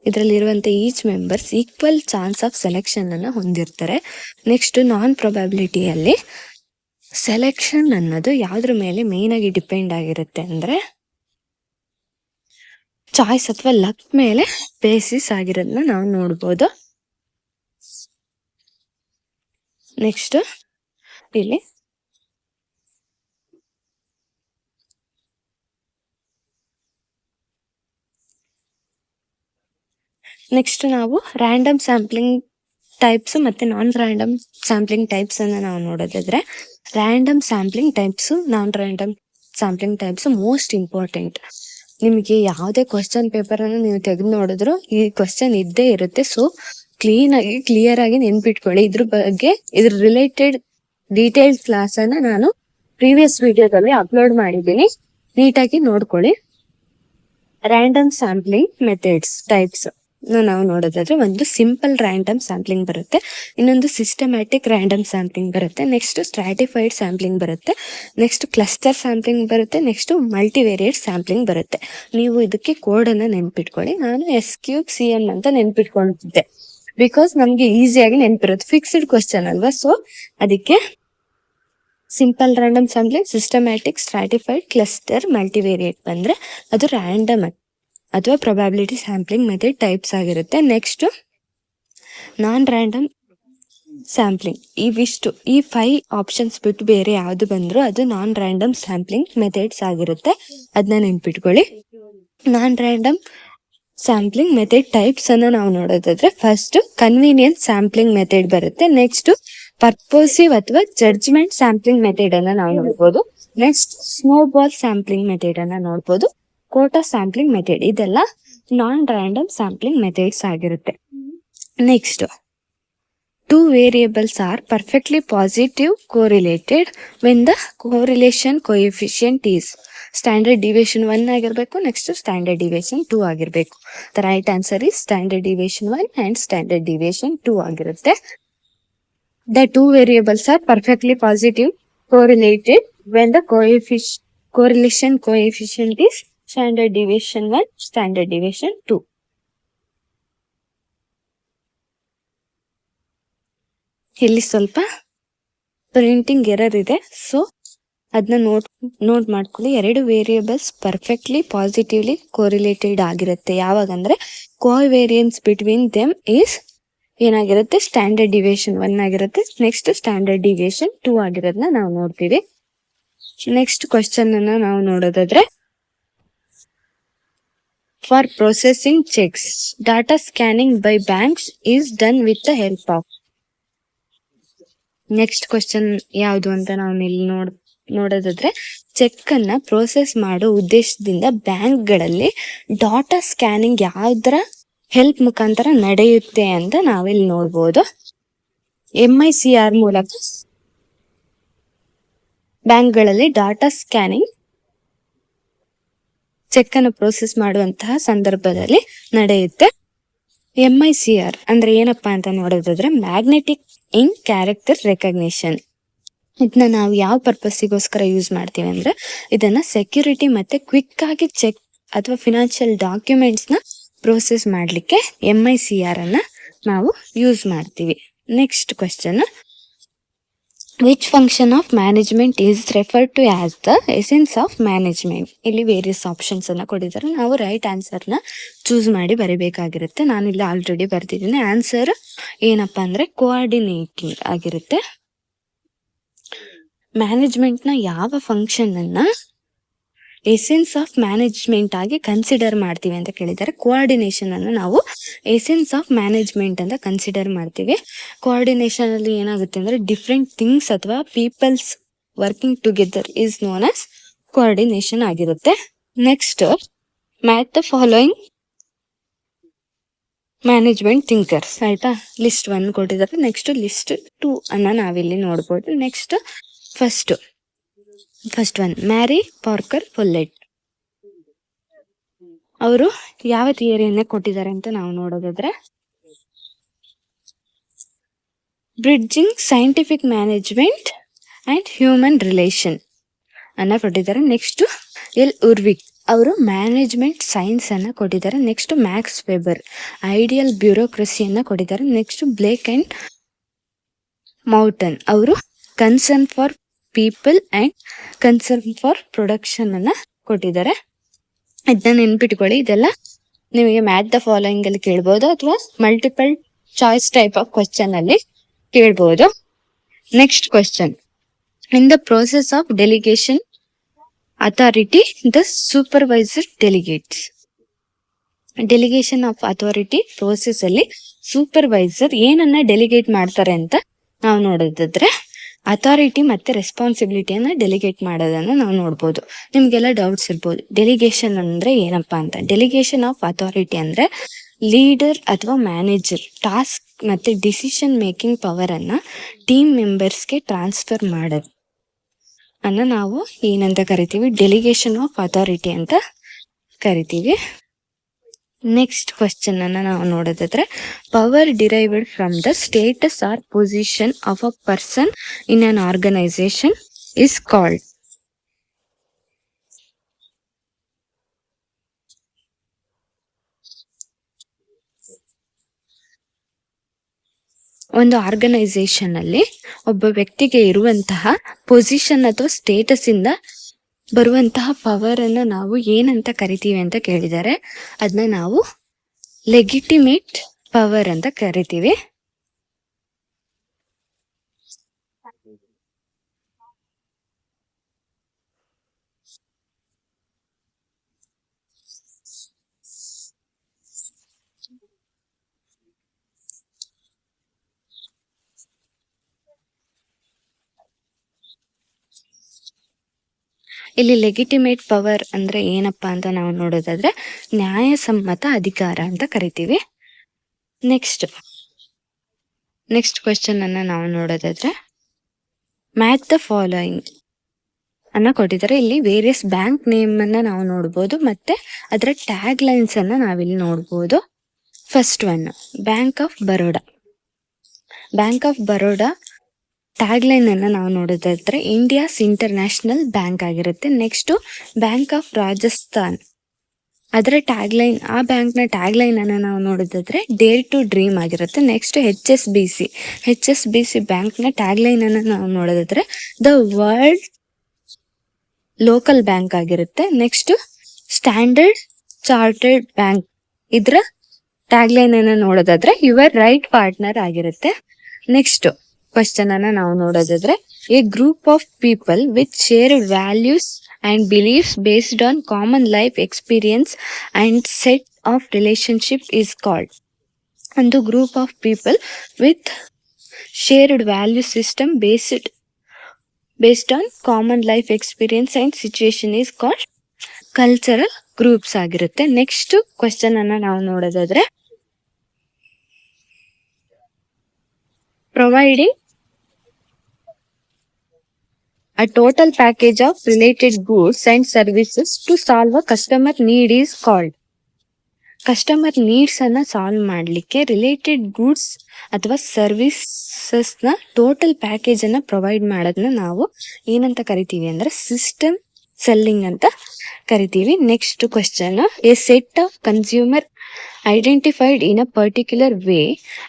ಇದರಲ್ಲಿರುವಂಥ each members equal chance of selection ಅನ್ನು ಹೊಂದಿರ್ತಾರೆ. ನೆಕ್ಸ್ಟ್ ನಾನ್ ಪ್ರೊಬ್ಯಾಬಿಲಿಟಿಯಲ್ಲಿ ಸೆಲೆಕ್ಷನ್ ಅನ್ನೋದು ಯಾವುದ್ರ ಮೇಲೆ ಮೇನ್ ಆಗಿ ಡಿಪೆಂಡ್ ಆಗಿರುತ್ತೆ ಅಂದರೆ ಚಾಯ್ಸ್ ಅಥವಾ ಲಕ್ ಮೇಲೆ ಬೇಸಿಸ್ ಆಗಿರೋದನ್ನ ನಾವು ನೋಡ್ಬೋದು. ನೆಕ್ಸ್ಟ್ ಇಲ್ಲಿ ನೆಕ್ಸ್ಟ್ ನಾವು ರ್ಯಾಂಡಮ್ ಸ್ಯಾಂಪ್ಲಿಂಗ್ ಟೈಪ್ಸ್ ಮತ್ತು ನಾನ್ ರ್ಯಾಂಡಮ್ ಸ್ಯಾಂಪ್ಲಿಂಗ್ ಟೈಪ್ಸ್ ಅನ್ನು ನಾವು ನೋಡೋದಾದ್ರೆ random sampling types non random sampling types most important. ನಿಮಗೆ ಯಾವುದೇ ಕ್ವಶನ್ ಪೇಪರನ್ನು ನೀವು ತೆಗೆದು ನೋಡಿದ್ರು ಈ ಕ್ವಶನ್ ಇದ್ದೇ ಇರುತ್ತೆ. ಸೊ ಕ್ಲಿಯರ್ ಆಗಿ ನೆನ್ಪಿಟ್ಕೊಳ್ಳಿ. ಇದ್ರ ರಿಲೇಟೆಡ್ ಡೀಟೇಲ್ಡ್ ಕ್ಲಾಸನ್ನು ನಾನು ಪ್ರೀವಿಯಸ್ ವಿಡಿಯೋದಲ್ಲಿ ಅಪ್ಲೋಡ್ ಮಾಡಿದ್ದೀನಿ, ನೀಟಾಗಿ ನೋಡ್ಕೊಳ್ಳಿ. ರ್ಯಾಂಡಮ್ ಸ್ಯಾಂಪ್ಲಿಂಗ್ ಮೆಥಡ್ಸ್ ಟೈಪ್ಸ್ ನಾವು ನೋಡೋದಾದ್ರೆ ಒಂದು ಸಿಂಪಲ್ ರ್ಯಾಂಡಮ್ ಸ್ಯಾಂಪ್ಲಿಂಗ್ ಬರುತ್ತೆ, ಇನ್ನೊಂದು ಸಿಸ್ಟಮ್ಯಾಟಿಕ್ ರ್ಯಾಂಡಮ್ ಸ್ಯಾಂಪ್ಲಿಂಗ್ ಬರುತ್ತೆ, ನೆಕ್ಸ್ಟ್ ಸ್ಟ್ರಾಟಿಫೈಡ್ ಸ್ಯಾಂಪ್ಲಿಂಗ್ ಬರುತ್ತೆ, ನೆಕ್ಸ್ಟ್ ಕ್ಲಸ್ಟರ್ ಸ್ಯಾಂಪ್ಲಿಂಗ್ ಬರುತ್ತೆ, ನೆಕ್ಸ್ಟ್ ಮಲ್ಟಿವೇರಿಯೇಟ್ ಸ್ಯಾಂಪ್ಲಿಂಗ್ ಬರುತ್ತೆ. ನೀವು ಇದಕ್ಕೆ ಕೋಡನ್ನು ನೆನ್ಪಿಟ್ಕೊಳ್ಳಿ. ನಾನು SQCM ಅಂತ ನೆನ್ಪಿಟ್ಕೊಂಡಿದ್ದೆ ಬಿಕಾಸ್ ನಮಗೆ ಈಸಿಯಾಗಿ ನೆನಪಿರುತ್ತೆ, ಫಿಕ್ಸ್ಡ್ ಕ್ವಶನ್ ಅಲ್ವಾ. ಸೊ ಅದಕ್ಕೆ simple random sampling, systematic, stratified, cluster, multivariate ಬಂದರೆ ಅದು ರ್ಯಾಂಡಮ್ ಅಥವಾ ಪ್ರೊಬ್ಯಾಬಿಲಿಟಿ ಸ್ಯಾಂಪ್ಲಿಂಗ್ ಮೆಥಡ್ ಟೈಪ್ಸ್ ಆಗಿರುತ್ತೆ. ನೆಕ್ಸ್ಟ್ ನಾನ್ ರ್ಯಾಂಡಮ್ ಸ್ಯಾಂಪ್ಲಿಂಗ್, ಈ 5 ಆಪ್ಷನ್ಸ್ ಬಿಟ್ಟು ಬೇರೆ ಯಾವುದು ಬಂದರೂ ಅದು ನಾನ್ ರ್ಯಾಂಡಮ್ ಸ್ಯಾಂಪ್ಲಿಂಗ್ ಮೆಥಡ್ಸ್ ಆಗಿರುತ್ತೆ, ಅದನ್ನ ನೆನ್ಪಿಟ್ಕೊಳ್ಳಿ. ನಾನ್ ರ್ಯಾಂಡಮ್ ಸ್ಯಾಂಪ್ಲಿಂಗ್ ಮೆಥಡ್ ಟೈಪ್ಸ್ ಅನ್ನು ನಾವು ನೋಡೋದಾದ್ರೆ ಫಸ್ಟ್ ಕನ್ವೀನಿಯನ್ಸ್ ಸ್ಯಾಂಪ್ಲಿಂಗ್ ಮೆಥಡ್ ಬರುತ್ತೆ, ನೆಕ್ಸ್ಟ್ ಪರ್ಪೋಸಿವ್ ಅಥವಾ ಜಡ್ಜ್ಮೆಂಟ್ ಸ್ಯಾಂಪ್ಲಿಂಗ್ ಮೆಥಡ್ ಅನ್ನ ನಾವು ನೋಡ್ಬೋದು, ನೆಕ್ಸ್ಟ್ ಸ್ನೋಬಾಲ್ ಸ್ಯಾಂಪ್ಲಿಂಗ್ ಮೆಥಡ್ ಅನ್ನ ನೋಡ್ಬೋದು, ಕೋಟಾ ಸ್ಯಾಂಪ್ಲಿಂಗ್ ಮೆಥಡ್. ಇದೆಲ್ಲ ನಾನ್ ರ್ಯಾಂಡಮ್ ಸ್ಯಾಂಪ್ಲಿಂಗ್ ಮೆಥಡ್ಸ್ ಆಗಿರುತ್ತೆ. Next 2 variables R perfectly positive correlated when the correlation coefficient is standard deviation 1 ಆಗಿರಬೇಕು, ನೆಕ್ಸ್ಟ್ ಸ್ಟ್ಯಾಂಡರ್ಡ್ ಡಿವಿಯೇಷನ್ 2 ಆಗಿರಬೇಕು. The right answer is standard deviation 1 and standard deviation 2 ಆಗಿರುತ್ತೆ. The 2 variables are perfectly positive correlated when the correlation coefficient is standard deviation 1, standard deviation 2. ಇಲ್ಲಿ ಸ್ವಲ್ಪ printing error ಇದೆ, so ಅದನ್ನ note ಮಾಡ್ಕೊಳ್ಳಿ. 2 variables perfectly positively correlated ಆಗಿರುತ್ತೆ. ಯಾವಾಗಂದ್ರೆ covariance between them is ಏನಾಗಿರುತ್ತೆ, standard deviation 1 ಆಗಿರುತ್ತೆ. Next standard deviation 2 ಆಗಿರೋದನ್ನ ನಾವು ನೋಡ್ತೀವಿ. ನೆಕ್ಸ್ಟ್ ಕ್ವಶನ್ ಅನ್ನ ನಾವು ನೋಡೋದಾದ್ರೆ, for processing cheques data scanning by banks is done with the help of. Next question ಯಾವುದು ಅಂತ ನಾವು ಇಲ್ಲಿ ನೋಡೋದಾದ್ರೆ, ಚೆಕ್ ಅನ್ನ ಪ್ರೋಸೆಸ್ ಮಾಡೋ ಉದ್ದೇಶದಿಂದ ಬ್ಯಾಂಕ್ಗಳಲ್ಲಿ ಡಾಟಾ ಸ್ಕ್ಯಾನಿಂಗ್ ಯಾವ್ದರ ಹೆಲ್ಪ್ ಮುಖಾಂತರ ನಡೆಯುತ್ತೆ ಅಂತ ನಾವಿಲ್ಲಿ ನೋಡ್ಬೋದು. MICR ಮೂಲಕ ಬ್ಯಾಂಕ್ಗಳಲ್ಲಿ ಡಾಟಾ ಸ್ಕ್ಯಾನಿಂಗ್ ಚೆಕ್ ಅನ್ನು ಪ್ರೋಸೆಸ್ ಮಾಡುವಂತಹ ಸಂದರ್ಭದಲ್ಲಿ ನಡೆಯುತ್ತೆ. MICR ಅಂದ್ರೆ ಏನಪ್ಪಾ ಅಂತ ನೋಡೋದಾದ್ರೆ, ಮ್ಯಾಗ್ನೆಟಿಕ್ ಇನ್ ಕ್ಯಾರೆಕ್ಟರ್ ರೆಕಗ್ನಿಷನ್. ಇದನ್ನ ನಾವು ಯಾವ ಪರ್ಪಸ್ಸಿಗೋಸ್ಕರ ಯೂಸ್ ಮಾಡ್ತೀವಿ ಅಂದ್ರೆ, ಇದನ್ನ ಸೆಕ್ಯೂರಿಟಿ ಮತ್ತೆ ಕ್ವಿಕ್ ಆಗಿ ಚೆಕ್ ಅಥವಾ ಫಿನಾನ್ಷಿಯಲ್ ಡಾಕ್ಯುಮೆಂಟ್ಸ್ ನ ಪ್ರೋಸೆಸ್ ಮಾಡ್ಲಿಕ್ಕೆ MICR ಅನ್ನ ನಾವು ಯೂಸ್ ಮಾಡ್ತೀವಿ. Next question, which function of management is referred to as the essence of management. ಇಲ್ಲಿ ವೇರಿಯಸ್ ಆಪ್ಷನ್ಸ್ ಅನ್ನ ಕೊಟ್ಟಿದ್ದಾರೆ. ನಾವು ರೈಟ್ ಆನ್ಸರ್ನ ಚೂಸ್ ಮಾಡಿ ಬರೀಬೇಕಾಗಿರುತ್ತೆ. ನಾನು ಇಲ್ಲಿ ಆಲ್ರೆಡಿ ಬರ್ತಿದ್ದೀನಿ. ಆನ್ಸರ್ ಏನಪ್ಪಾ ಅಂದ್ರೆ ಕೋಆರ್ಡಿನೇಟಿಂಗ್ ಆಗಿರುತ್ತೆ. ಮ್ಯಾನೇಜ್ಮೆಂಟ್ ನ ಯಾವ ಫಂಕ್ಷನ್ ಅನ್ನ ಎಸೆನ್ಸ್ ಆಫ್ ಮ್ಯಾನೇಜ್ಮೆಂಟ್ ಆಗಿ ಕನ್ಸಿಡರ್ ಮಾಡ್ತೀವಿ ಅಂತ ಕೇಳಿದ್ದಾರೆ. ಕೋಆರ್ಡಿನೇಷನ್ ಅನ್ನು ನಾವು ಎಸೆನ್ಸ್ ಆಫ್ ಮ್ಯಾನೇಜ್ಮೆಂಟ್ ಅಂತ ಕನ್ಸಿಡರ್ ಮಾಡ್ತೀವಿ. ಕೋಆರ್ಡಿನೇಷನ್ ಅಲ್ಲಿ ಏನಾಗುತ್ತೆ ಅಂದ್ರೆ, ಡಿಫ್ರೆಂಟ್ ಥಿಂಗ್ಸ್ ಅಥವಾ peoples working together is known as coordination ಆಗಿರುತ್ತೆ. Next, match the following management thinkers. ಆಯ್ತಾ, ಲಿಸ್ಟ್ 1 ಕೊಟ್ಟಿದ್ದಾರೆ. ನೆಕ್ಸ್ಟ್ ಲಿಸ್ಟ್ 2 ಅನ್ನ ನಾವಿಲ್ಲಿ ನೋಡ್ಬೋದು. Next first one, Mary Parker Follett. ಅವರು ಯಾವ ಥಿಯರಿಯನ್ನ ಕೊಟ್ಟಿದ್ದಾರೆ ಅಂತ ನಾವು ನೋಡೋದಾದ್ರೆ, bridging scientific management and human relation ಅನ್ನ ಕೊಟ್ಟಿದ್ದಾರೆ. ನೆಕ್ಸ್ಟ್ ಎಲ್ ಉರ್ವಿಕ್, ಅವರು ಮ್ಯಾನೇಜ್ಮೆಂಟ್ ಸೈನ್ಸ್ ಅನ್ನ ಕೊಟ್ಟಿದ್ದಾರೆ. ನೆಕ್ಸ್ಟ್ ಮ್ಯಾಕ್ಸ್ ವೆಬರ್, ಐಡಿಯಲ್ ಬ್ಯೂರೋಕ್ರಸಿಯನ್ನ ಕೊಟ್ಟಿದ್ದಾರೆ. ನೆಕ್ಸ್ಟ್ ಬ್ಲೇಕ್ ಅಂಡ್ ಮೌಟನ್, ಅವರು concern for people and concern for production ಅನ್ನ ಕೊಟ್ಟಿದ್ದಾರೆ. ಇದನ್ನ ನೆನ್ಪಿಟ್ಕೊಳ್ಳಿ. ಇದೆಲ್ಲ ನಿಮಗೆ ಮ್ಯಾಚ್ ದ ಫಾಲೋಯಿಂಗ್ ಅಲ್ಲಿ ಕೇಳ್ಬೋದು ಅಥವಾ multiple choice type of question ಅಲ್ಲಿ ಕೇಳ್ಬೋದು. Next question, in the process of delegation authority the supervisor delegates. Delegation of authority process ಅಲ್ಲಿ ಸೂಪರ್ವೈಸರ್ ಏನನ್ನ ಡೆಲಿಗೇಟ್ ಮಾಡ್ತಾರೆ ಅಂತ ನಾವು ನೋಡೋದಾದ್ರೆ, ಅಥಾರಿಟಿ ಮತ್ತೆ ರೆಸ್ಪಾನ್ಸಿಬಿಲಿಟಿಯನ್ನ ಡೆಲಿಗೇಟ್ ಮಾಡೋದನ್ನ ನಾವು ನೋಡ್ಬೋದು. ನಿಮ್ಗೆಲ್ಲ ಡೌಟ್ಸ್ ಇರ್ಬೋದು, ಡೆಲಿಗೇಷನ್ ಅಂದ್ರೆ ಏನಪ್ಪಾ ಅಂತ. ಡೆಲಿಗೇಷನ್ ಆಫ್ ಅಥಾರಿಟಿ ಅಂದ್ರೆ ಲೀಡರ್ ಅಥವಾ ಮ್ಯಾನೇಜರ್ ಟಾಸ್ಕ್ ಮತ್ತೆ ಡಿಸಿಷನ್ ಮೇಕಿಂಗ್ ಪವರ್ ಅನ್ನ ಟೀಮ್ ಮೆಂಬರ್ಸ್ಗೆ ಟ್ರಾನ್ಸ್ಫರ್ ಮಾಡೋದು ಅನ್ನ ನಾವು ಏನಂತ ಕರಿತೀವಿ, ಡೆಲಿಗೇಷನ್ ಆಫ್ ಅಥಾರಿಟಿ ಅಂತ ಕರಿತೀವಿ. ನೆಕ್ಸ್ಟ್ ಕ್ವಶನ್ ಅನ್ನ ನಾವು ನೋಡೋದಾದ್ರೆ, power derived from the status or position of a person in an organisation is called. ಒಂದು ಆರ್ಗನೈಸೇಷನ್ ಅಲ್ಲಿ ಒಬ್ಬ ವ್ಯಕ್ತಿಗೆ ಇರುವಂತಹ ಪೊಸಿಷನ್ ಅಥವಾ ಸ್ಟೇಟಸ್ ಇಂದ ಬರುವಂತಹ ಪವರ್ ಅನ್ನ ನಾವು ಏನಂತ ಕರಿತೀವಿ ಅಂತ ಕೇಳಿದ್ದಾರೆ. ಅದನ್ನ ನಾವು ಲೆಗಿಟಿಮೇಟ್ ಪವರ್ ಅಂತ ಕರಿತೀವಿ. ಇಲ್ಲಿ ಲೆಗಿಟಿಮೇಟ್ ಪವರ್ ಅಂದ್ರೆ ಏನಪ್ಪಾ ಅಂತ ನಾವು ನೋಡೋದಾದ್ರೆ, ನ್ಯಾಯಸಮ್ಮತ ಅಧಿಕಾರ ಅಂತ ಕರಿತೀವಿ. ನೆಕ್ಸ್ಟ್ ಕ್ವಶನ್ ಅನ್ನ ನಾವು ನೋಡೋದಾದ್ರೆ, ಮ್ಯಾಚ್ ದ ಫಾಲೋಯಿಂಗ್ ಅನ್ನ ಕೊಟ್ಟಿದ್ದಾರೆ. ಇಲ್ಲಿ ವೇರಿಯಸ್ ಬ್ಯಾಂಕ್ ನೇಮ್ ಅನ್ನ ನಾವು ನೋಡ್ಬೋದು ಮತ್ತೆ ಅದರ ಟ್ಯಾಗ್ ಲೈನ್ಸ್ ಅನ್ನ ನಾವಿಲ್ಲಿ ನೋಡ್ಬೋದು. First one, bank of Baroda. Bank of Baroda tag line ಅನ್ನ ನಾವು ನೋಡೋದಾದ್ರೆ, ಇಂಡಿಯಾಸ್ ಇಂಟರ್ನ್ಯಾಷನಲ್ ಬ್ಯಾಂಕ್ ಆಗಿರುತ್ತೆ. ನೆಕ್ಸ್ಟ್ ಬ್ಯಾಂಕ್ ಆಫ್ ರಾಜಸ್ಥಾನ್ ಅದರ ಟ್ಯಾಗ್ಲೈನ್, ಆ ಬ್ಯಾಂಕ್ನ ಟ್ಯಾಗ್ಲೈನ್ ಅನ್ನು ನಾವು ನೋಡೋದಾದ್ರೆ ಡೇರ್ ಟು ಡ್ರೀಮ್ ಆಗಿರುತ್ತೆ. ನೆಕ್ಸ್ಟ್ HSBC ಬ್ಯಾಂಕ್ನ ಟ್ಯಾಗ್ಲೈನ್ ಅನ್ನು ನಾವು ನೋಡೋದಾದ್ರೆ ದ ವರ್ಲ್ಡ್ ಲೋಕಲ್ ಬ್ಯಾಂಕ್ ಆಗಿರುತ್ತೆ. ನೆಕ್ಸ್ಟ್ ಸ್ಟ್ಯಾಂಡರ್ಡ್ ಚಾರ್ಟರ್ಡ್ ಬ್ಯಾಂಕ್, ಇದ್ರ ಟ್ಯಾಗ್ಲೈನ್ ಅನ್ನು ನೋಡೋದಾದ್ರೆ ಯುವರ್ ರೈಟ್ ಪಾರ್ಟ್ನರ್ ಆಗಿರುತ್ತೆ. ನೆಕ್ಸ್ಟ್ ಕ್ವಶನ್ ಅನ್ನ ನಾವು ನೋಡೋದಾದ್ರೆ A group of people with shared values and beliefs based on common life experience and set of relationship is called. And the group of people with shared value system based on common life experience and situation is called cultural groups ಆಗಿರುತ್ತೆ. Next question ಅನ್ನ ನಾವು ನೋಡೋದಾದ್ರೆ providing a total package of related goods and services to solve a customer need is called. Customer needs ಅನ್ನ solve ಮಾಡಲಿಕ್ಕೆ related goods ಅಥವಾ services ನ total package ಅನ್ನ provide ಮಾಡೋದನ್ನ ನಾವು ಏನಂತ ಕರಿತೀವಿ ಅಂದ್ರೆ ಸಿಸ್ಟಮ್ ಸೆಲ್ಲಿಂಗ್ ಅಂತ ಕರಿತೀವಿ. Next question, a set of consumer identified in a particular way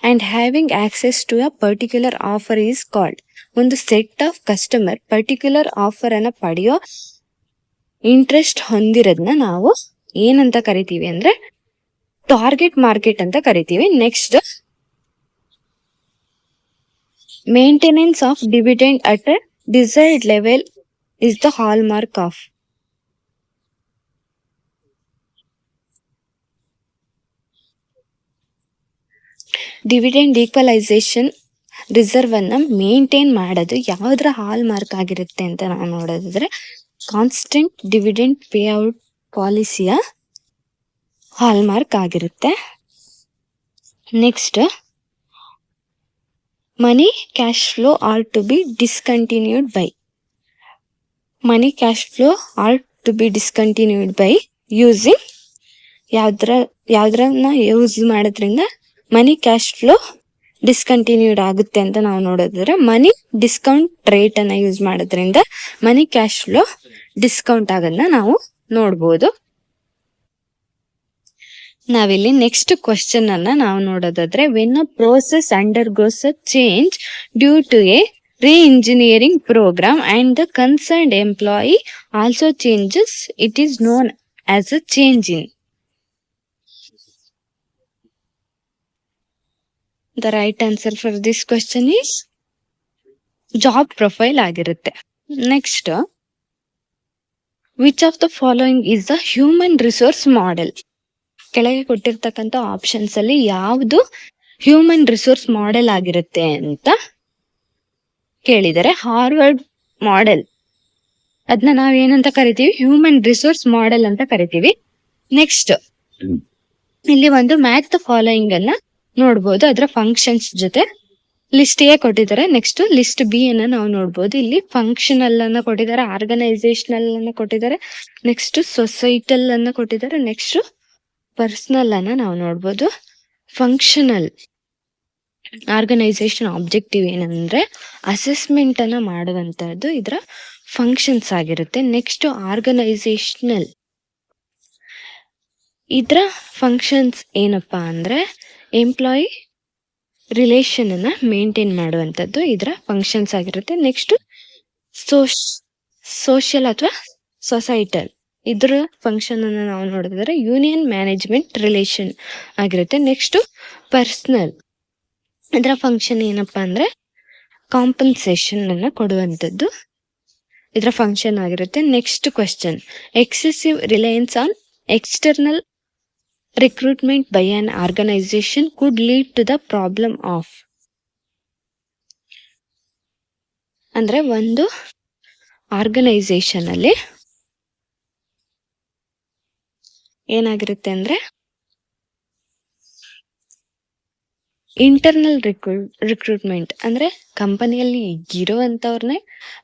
and having access to a particular offer is called. ಒಂದು set of customer particular offer ಅನ್ನ ಪಡೆಯೋ ಇಂಟ್ರೆಸ್ಟ್ ಹೊಂದಿರೋದನ್ನ ನಾವು ಏನಂತ ಕರಿತೀವಿ ಅಂದ್ರೆ ಟಾರ್ಗೆಟ್ ಮಾರ್ಕೆಟ್ ಅಂತ ಕರಿತೀವಿ. Next, maintenance of dividend at a desired level is the hall mark of. Dividend equalisation reserve ಅನ್ನ ಮೇಂಟೈನ್ ಮಾಡೋದು ಯಾವುದರ ಹಾಲ್ ಮಾರ್ಕ್ ಆಗಿರುತ್ತೆ ಅಂತ ನಾವು ನೋಡೋದಾದ್ರೆ ಕಾನ್ಸ್ಟೆಂಟ್ ಡಿವಿಡೆಂಡ್ ಪೇ ಔಟ್ ಪಾಲಿಸಿಯ ಹಾಲ್ ಮಾರ್ಕ್ ಆಗಿರುತ್ತೆ. Next, money cash flow are to be discontinued by. Money cash flow are to be discontinued by using ಯಾವ್ದ್ರನ್ನ ಯೂಸ್ ಮಾಡೋದ್ರಿಂದ ಮನಿ ಕ್ಯಾಶ್ ಫ್ಲೋ ಡಿಸ್ಕಂಟಿನ್ಯೂಡ್ ಆಗುತ್ತೆ ಅಂತ ನಾವು ನೋಡೋದಾದ್ರೆ ಮನಿ ಡಿಸ್ಕೌಂಟ್ ರೇಟ್ ಅನ್ನ use ಮಾಡೋದ್ರಿಂದ ಮನಿ ಕ್ಯಾಶ್ ಫ್ಲೋ ಡಿಸ್ಕೌಂಟ್ ಆಗೋದನ್ನ ನಾವು ನೋಡ್ಬೋದು. ನಾವಿಲ್ಲಿ ನೆಕ್ಸ್ಟ್ ಕ್ವಶನ್ ಅನ್ನ ನಾವು ನೋಡೋದಾದ್ರೆ when a process undergoes a change due to a re-engineering program and the concerned employee also changes, it is known as a change in. The right answer for this question is job profile ಆಗಿರುತ್ತೆ. Next, which of the following is the human resource model. ಕೆಳಗೆ ಕೊಟ್ಟಿರ್ತಕ್ಕಂಥ options ಅಲ್ಲಿ ಯಾವುದು human resource model ಆಗಿರುತ್ತೆ ಅಂತ ಕೇಳಿದರೆ Harvard model ಅದನ್ನ ನಾವ್ ಏನಂತ ಕರಿತೀವಿ, ಹ್ಯೂಮನ್ ರಿಸೋರ್ಸ್ ಮಾಡೆಲ್ ಅಂತ ಕರಿತೀವಿ. ನೆಕ್ಸ್ಟ್, ಇಲ್ಲಿ ಒಂದು ಮ್ಯಾಚ್ ದ ಫಾಲೋಯಿಂಗ್ ಅನ್ನ ನೋಡ್ಬೋದು, ಅದರ ಫಂಕ್ಷನ್ಸ್ ಜೊತೆ ಲಿಸ್ಟ್ ಎ ಕೊಟ್ಟಿದ್ದಾರೆ. ನೆಕ್ಸ್ಟ್ ಲಿಸ್ಟ್ ಬಿ ಅನ್ನ ನಾವು ನೋಡ್ಬೋದು. ಇಲ್ಲಿ ಫಂಕ್ಷನಲ್ ಅನ್ನ ಕೊಟ್ಟಿದ್ದಾರೆ, ಆರ್ಗನೈಸೇಷನಲ್ ಅನ್ನ ಕೊಟ್ಟಿದ್ದಾರೆ, ನೆಕ್ಸ್ಟ್ ಸೊಸೈಟಲ್ ಅನ್ನ ಕೊಟ್ಟಿದ್ದಾರೆ, ನೆಕ್ಸ್ಟ್ ಪರ್ಸನಲ್ ಅನ್ನ ನಾವು ನೋಡ್ಬೋದು. ಫಂಕ್ಷನಲ್ ಆರ್ಗನೈಸೇಷನ್ ಆಬ್ಜೆಕ್ಟಿವ್ ಏನಂದ್ರೆ ಅಸೆಸ್ಮೆಂಟ್ ಅನ್ನ ಮಾಡುವಂತದ್ದು ಇದರ ಫಂಕ್ಷನ್ಸ್ ಆಗಿರುತ್ತೆ. ನೆಕ್ಸ್ಟ್ ಆರ್ಗನೈಸೇಷನಲ್ ಇದರ ಫಂಕ್ಷನ್ಸ್ ಏನಪ್ಪಾ ಅಂದ್ರೆ ಎಂಪ್ಲಾಯಿ ರಿಲೇಷನ್ ಅನ್ನ ಮೇಂಟೈನ್ ಮಾಡುವಂತದ್ದು ಇದರ ಫಂಕ್ಷನ್ಸ್ ಆಗಿರುತ್ತೆ. ನೆಕ್ಸ್ಟ್ ಸೋಷಿಯಲ್ ಅಥವಾ ಸೊಸೈಟಲ್ ಇದ್ರ ಫಂಕ್ಷನ್ ಅನ್ನ ನಾವು ನೋಡಿದ್ರೆ ಯೂನಿಯನ್ ಮ್ಯಾನೇಜ್ಮೆಂಟ್ ರಿಲೇಷನ್ ಆಗಿರುತ್ತೆ. ನೆಕ್ಸ್ಟ್ ಪರ್ಸನಲ್ ಇದರ ಫಂಕ್ಷನ್ ಏನಪ್ಪಾ ಅಂದ್ರೆ ಕಾಂಪನ್ಸೇಷನ್ ಅನ್ನ ಕೊಡುವಂತದ್ದು ಇದರ ಫಂಕ್ಷನ್ ಆಗಿರುತ್ತೆ. Next question, excessive reliance on external recruitment by an organisation could lead to the problem of. ಅಂದ್ರೆ ಒಂದು ಆರ್ಗನೈಸೇಷನ್ ಅಲ್ಲಿ ಏನಾಗಿರುತ್ತೆ ಅಂದ್ರೆ ಇಂಟರ್ನಲ್ ರಿಕ್ರೂಟ್ಮೆಂಟ್ ಅಂದ್ರೆ ಕಂಪನಿಯಲ್ಲಿ ಇರುವಂತವ್ರನ್ನೇ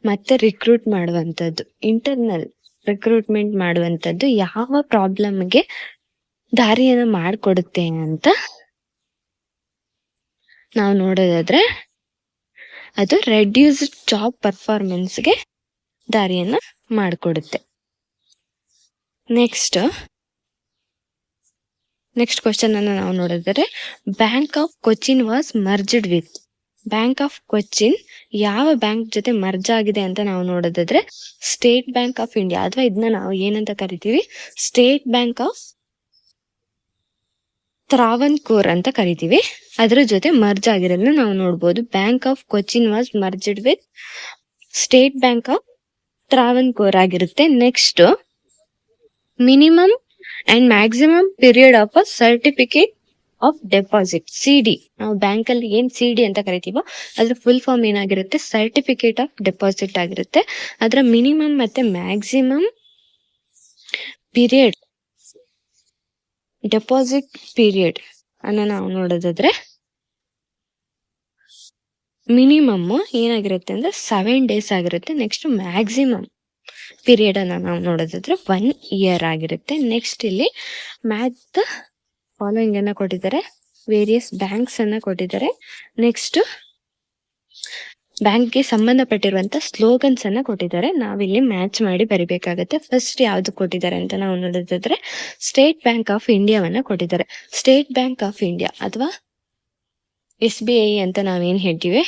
ಮತ್ತೆ ರಿಕ್ರೂಟ್ ಮಾಡುವಂತದ್ದು. ಇಂಟರ್ನಲ್ ರಿಕ್ರೂಟ್ಮೆಂಟ್ ಮಾಡುವಂತದ್ದು ಯಾವ ಪ್ರಾಬ್ಲಮ್ಗೆ ದಾರಿಯನ್ನು ಮಾಡಿಕೊಡುತ್ತೆ ಅಂತ ನಾವು ನೋಡೋದಾದ್ರೆ ಅದು ರೆಡ್ಯೂಸ್ಡ್ ಜಾಬ್ ಪರ್ಫಾರ್ಮೆನ್ಸ್ಗೆ ದಾರಿಯನ್ನ ಮಾಡಿಕೊಡುತ್ತೆ. ನೆಕ್ಸ್ಟ್ ನೆಕ್ಸ್ಟ್ ಕ್ವಶನ್ ಅನ್ನು ನಾವು ನೋಡಿದರೆ bank of Cochin was merged with. Bank of Cochin ಯಾವ ಬ್ಯಾಂಕ್ ಜೊತೆ ಮರ್ಜ್ ಆಗಿದೆ ಅಂತ ನಾವು ನೋಡೋದಾದ್ರೆ ಸ್ಟೇಟ್ ಬ್ಯಾಂಕ್ ಆಫ್ ಇಂಡಿಯಾ, ಅಥವಾ ಇದನ್ನ ನಾವು ಏನಂತ ಕರಿತೀವಿ, ಸ್ಟೇಟ್ ಬ್ಯಾಂಕ್ ಆಫ್ ತ್ರಾವನ್ಕೋರ್ ಅಂತ ಕರಿತೀವಿ. ಅದರ ಜೊತೆ ಮರ್ಜ್ ಆಗಿರೋದನ್ನ ನಾವು ನೋಡ್ಬೋದು. Bank of Cochin was merged with State Bank of Travancore ಆಗಿರುತ್ತೆ. Next minimum and maximum period of a certificate of deposit, CD. ನಾವು ಬ್ಯಾಂಕ್ ಅಲ್ಲಿ ಏನ್ ಸಿಡಿ ಅಂತ ಕರಿತೀವೋ ಅದ್ರ ಫುಲ್ ಫಾರ್ಮ್ ಏನಾಗಿರುತ್ತೆ, ಸರ್ಟಿಫಿಕೇಟ್ ಆಫ್ ಡೆಪಾಸಿಟ್ ಆಗಿರುತ್ತೆ. ಅದರ ಮಿನಿಮಮ್ ಮತ್ತೆ ಮ್ಯಾಕ್ಸಿಮಮ್ ಪೀರಿಯಡ್, ಡೆಪಾಸಿಟ್ ಪೀರಿಯಡ್ ಅನ್ನ ನಾವು ನೋಡೋದಾದ್ರೆ ಮಿನಿಮಮ್ ಏನಾಗಿರುತ್ತೆ ಅಂದ್ರೆ 7 days ಆಗಿರುತ್ತೆ. ನೆಕ್ಸ್ಟ್ ಮ್ಯಾಕ್ಸಿಮಮ್ ಪೀರಿಯಡ್ ಅನ್ನ ನಾವು ನೋಡೋದಾದ್ರೆ 1 year ಆಗಿರುತ್ತೆ. ನೆಕ್ಸ್ಟ್ ಇಲ್ಲಿ ಮ್ಯಾಚ್ ಫಾಲೋಯಿಂಗ್ ಅನ್ನ ಕೊಟ್ಟಿದ್ದಾರೆ, ವೇರಿಯಸ್ ಬ್ಯಾಂಕ್ಸ್ ಅನ್ನ ಕೊಟ್ಟಿದ್ದಾರೆ. ನೆಕ್ಸ್ಟ್ ಬ್ಯಾಂಕ್ಗೆ ಸಂಬಂಧಪಟ್ಟಿರುವಂತ ಸ್ಲೋಗನ್ಸ್ ಅನ್ನ ಕೊಟ್ಟಿದ್ದಾರೆ. ನಾವಿಲ್ಲಿ ಮ್ಯಾಚ್ ಮಾಡಿ ಬರಿಬೇಕಾಗತ್ತೆ. ಫಸ್ಟ್ ಯಾವ್ದು ಕೊಟ್ಟಿದ್ದಾರೆ ಅಂತ ನಾವು ನೋಡೋದಾದ್ರೆ ಸ್ಟೇಟ್ ಬ್ಯಾಂಕ್ ಆಫ್ ಇಂಡಿಯಾವನ್ನ ಕೊಟ್ಟಿದ್ದಾರೆ. ಸ್ಟೇಟ್ ಬ್ಯಾಂಕ್ ಆಫ್ ಇಂಡಿಯಾ ಅಥವಾ SBI ಅಂತ ನಾವೇನ್ ಹೇಳ್ತೀವಿ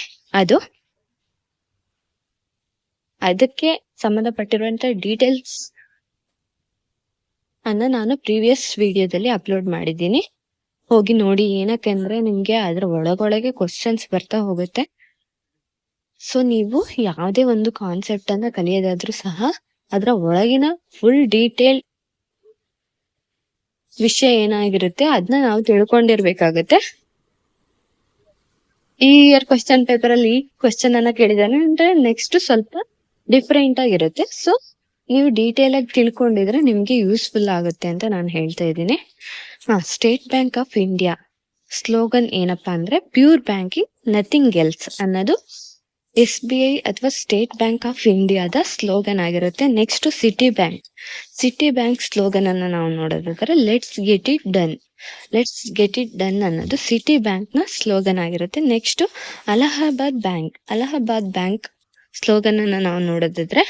ಅದಕ್ಕೆ ಸಂಬಂಧಪಟ್ಟಿರುವಂತ ಡೀಟೇಲ್ಸ್ ಅನ್ನ ನಾನು ಪ್ರೀವಿಯಸ್ ವಿಡಿಯೋದಲ್ಲಿ ಅಪ್ಲೋಡ್ ಮಾಡಿದ್ದೀನಿ, ಹೋಗಿ ನೋಡಿ. ಏನಕ್ಕೆಂದ್ರೆ ನಿಮ್ಗೆ ಅದ್ರ ಒಳಗೊಳಗೆ ಕ್ವಶನ್ಸ್ ಬರ್ತಾ ಹೋಗುತ್ತೆ. ಸೊ ನೀವು ಯಾವುದೇ ಒಂದು ಕಾನ್ಸೆಪ್ಟ್ ಅನ್ನ ಕಲಿಯೋದಾದ್ರೂ ಸಹ ಅದರ ಒಳಗಿನ ಫುಲ್ ಡೀಟೇಲ್ ವಿಷಯ ಏನಾಗಿರುತ್ತೆ ಅದನ್ನ ನಾವು ತಿಳ್ಕೊಂಡಿರ್ಬೇಕಾಗತ್ತೆ. ಈ ಇಯರ್ ಕ್ವಶನ್ ಪೇಪರ್ ಅಲ್ಲಿ ಈ ಕ್ವಶನ್ ಅನ್ನ ಕೇಳಿದಾನೆ ಅಂದ್ರೆ ನೆಕ್ಸ್ಟ್ ಸ್ವಲ್ಪ ಡಿಫ್ರೆಂಟ್ ಆಗಿರುತ್ತೆ. ಸೊ ನೀವು ಡೀಟೇಲ್ ಆಗಿ ತಿಳ್ಕೊಂಡಿದ್ರೆ ನಿಮ್ಗೆ ಯೂಸ್ಫುಲ್ ಆಗುತ್ತೆ ಅಂತ ನಾನು ಹೇಳ್ತಾ ಇದ್ದೀನಿ. State Bank of India slogan ಏನಪ್ಪಾ ಅಂದ್ರೆ ಪ್ಯೂರ್ ಬ್ಯಾಂಕಿಂಗ್ ನಥಿಂಗ್ ಎಲ್ಸ್ ಅನ್ನೋದು SBI ಅಥವಾ ಸ್ಟೇಟ್ ಬ್ಯಾಂಕ್ ಆಫ್ ಇಂಡಿಯಾದ ಸ್ಲೋಗನ್ ಆಗಿರುತ್ತೆ. ನೆಕ್ಸ್ಟ್ ಸಿಟಿ ಬ್ಯಾಂಕ್ ಸ್ಲೋಗನ್ ಅನ್ನ ನಾವು ನೋಡೋದಾದ್ರೆ let's get it done. Let's get it done ಅನ್ನೋದು ಸಿಟಿ ಬ್ಯಾಂಕ್ ನ ಸ್ಲೋಗನ್ ಆಗಿರುತ್ತೆ. ನೆಕ್ಸ್ಟ್ ಅಲಹಾಬಾದ್ ಬ್ಯಾಂಕ್ ಸ್ಲೋಗನ್ ಅನ್ನ ನಾವು ನೋಡೋದಾದ್ರೆ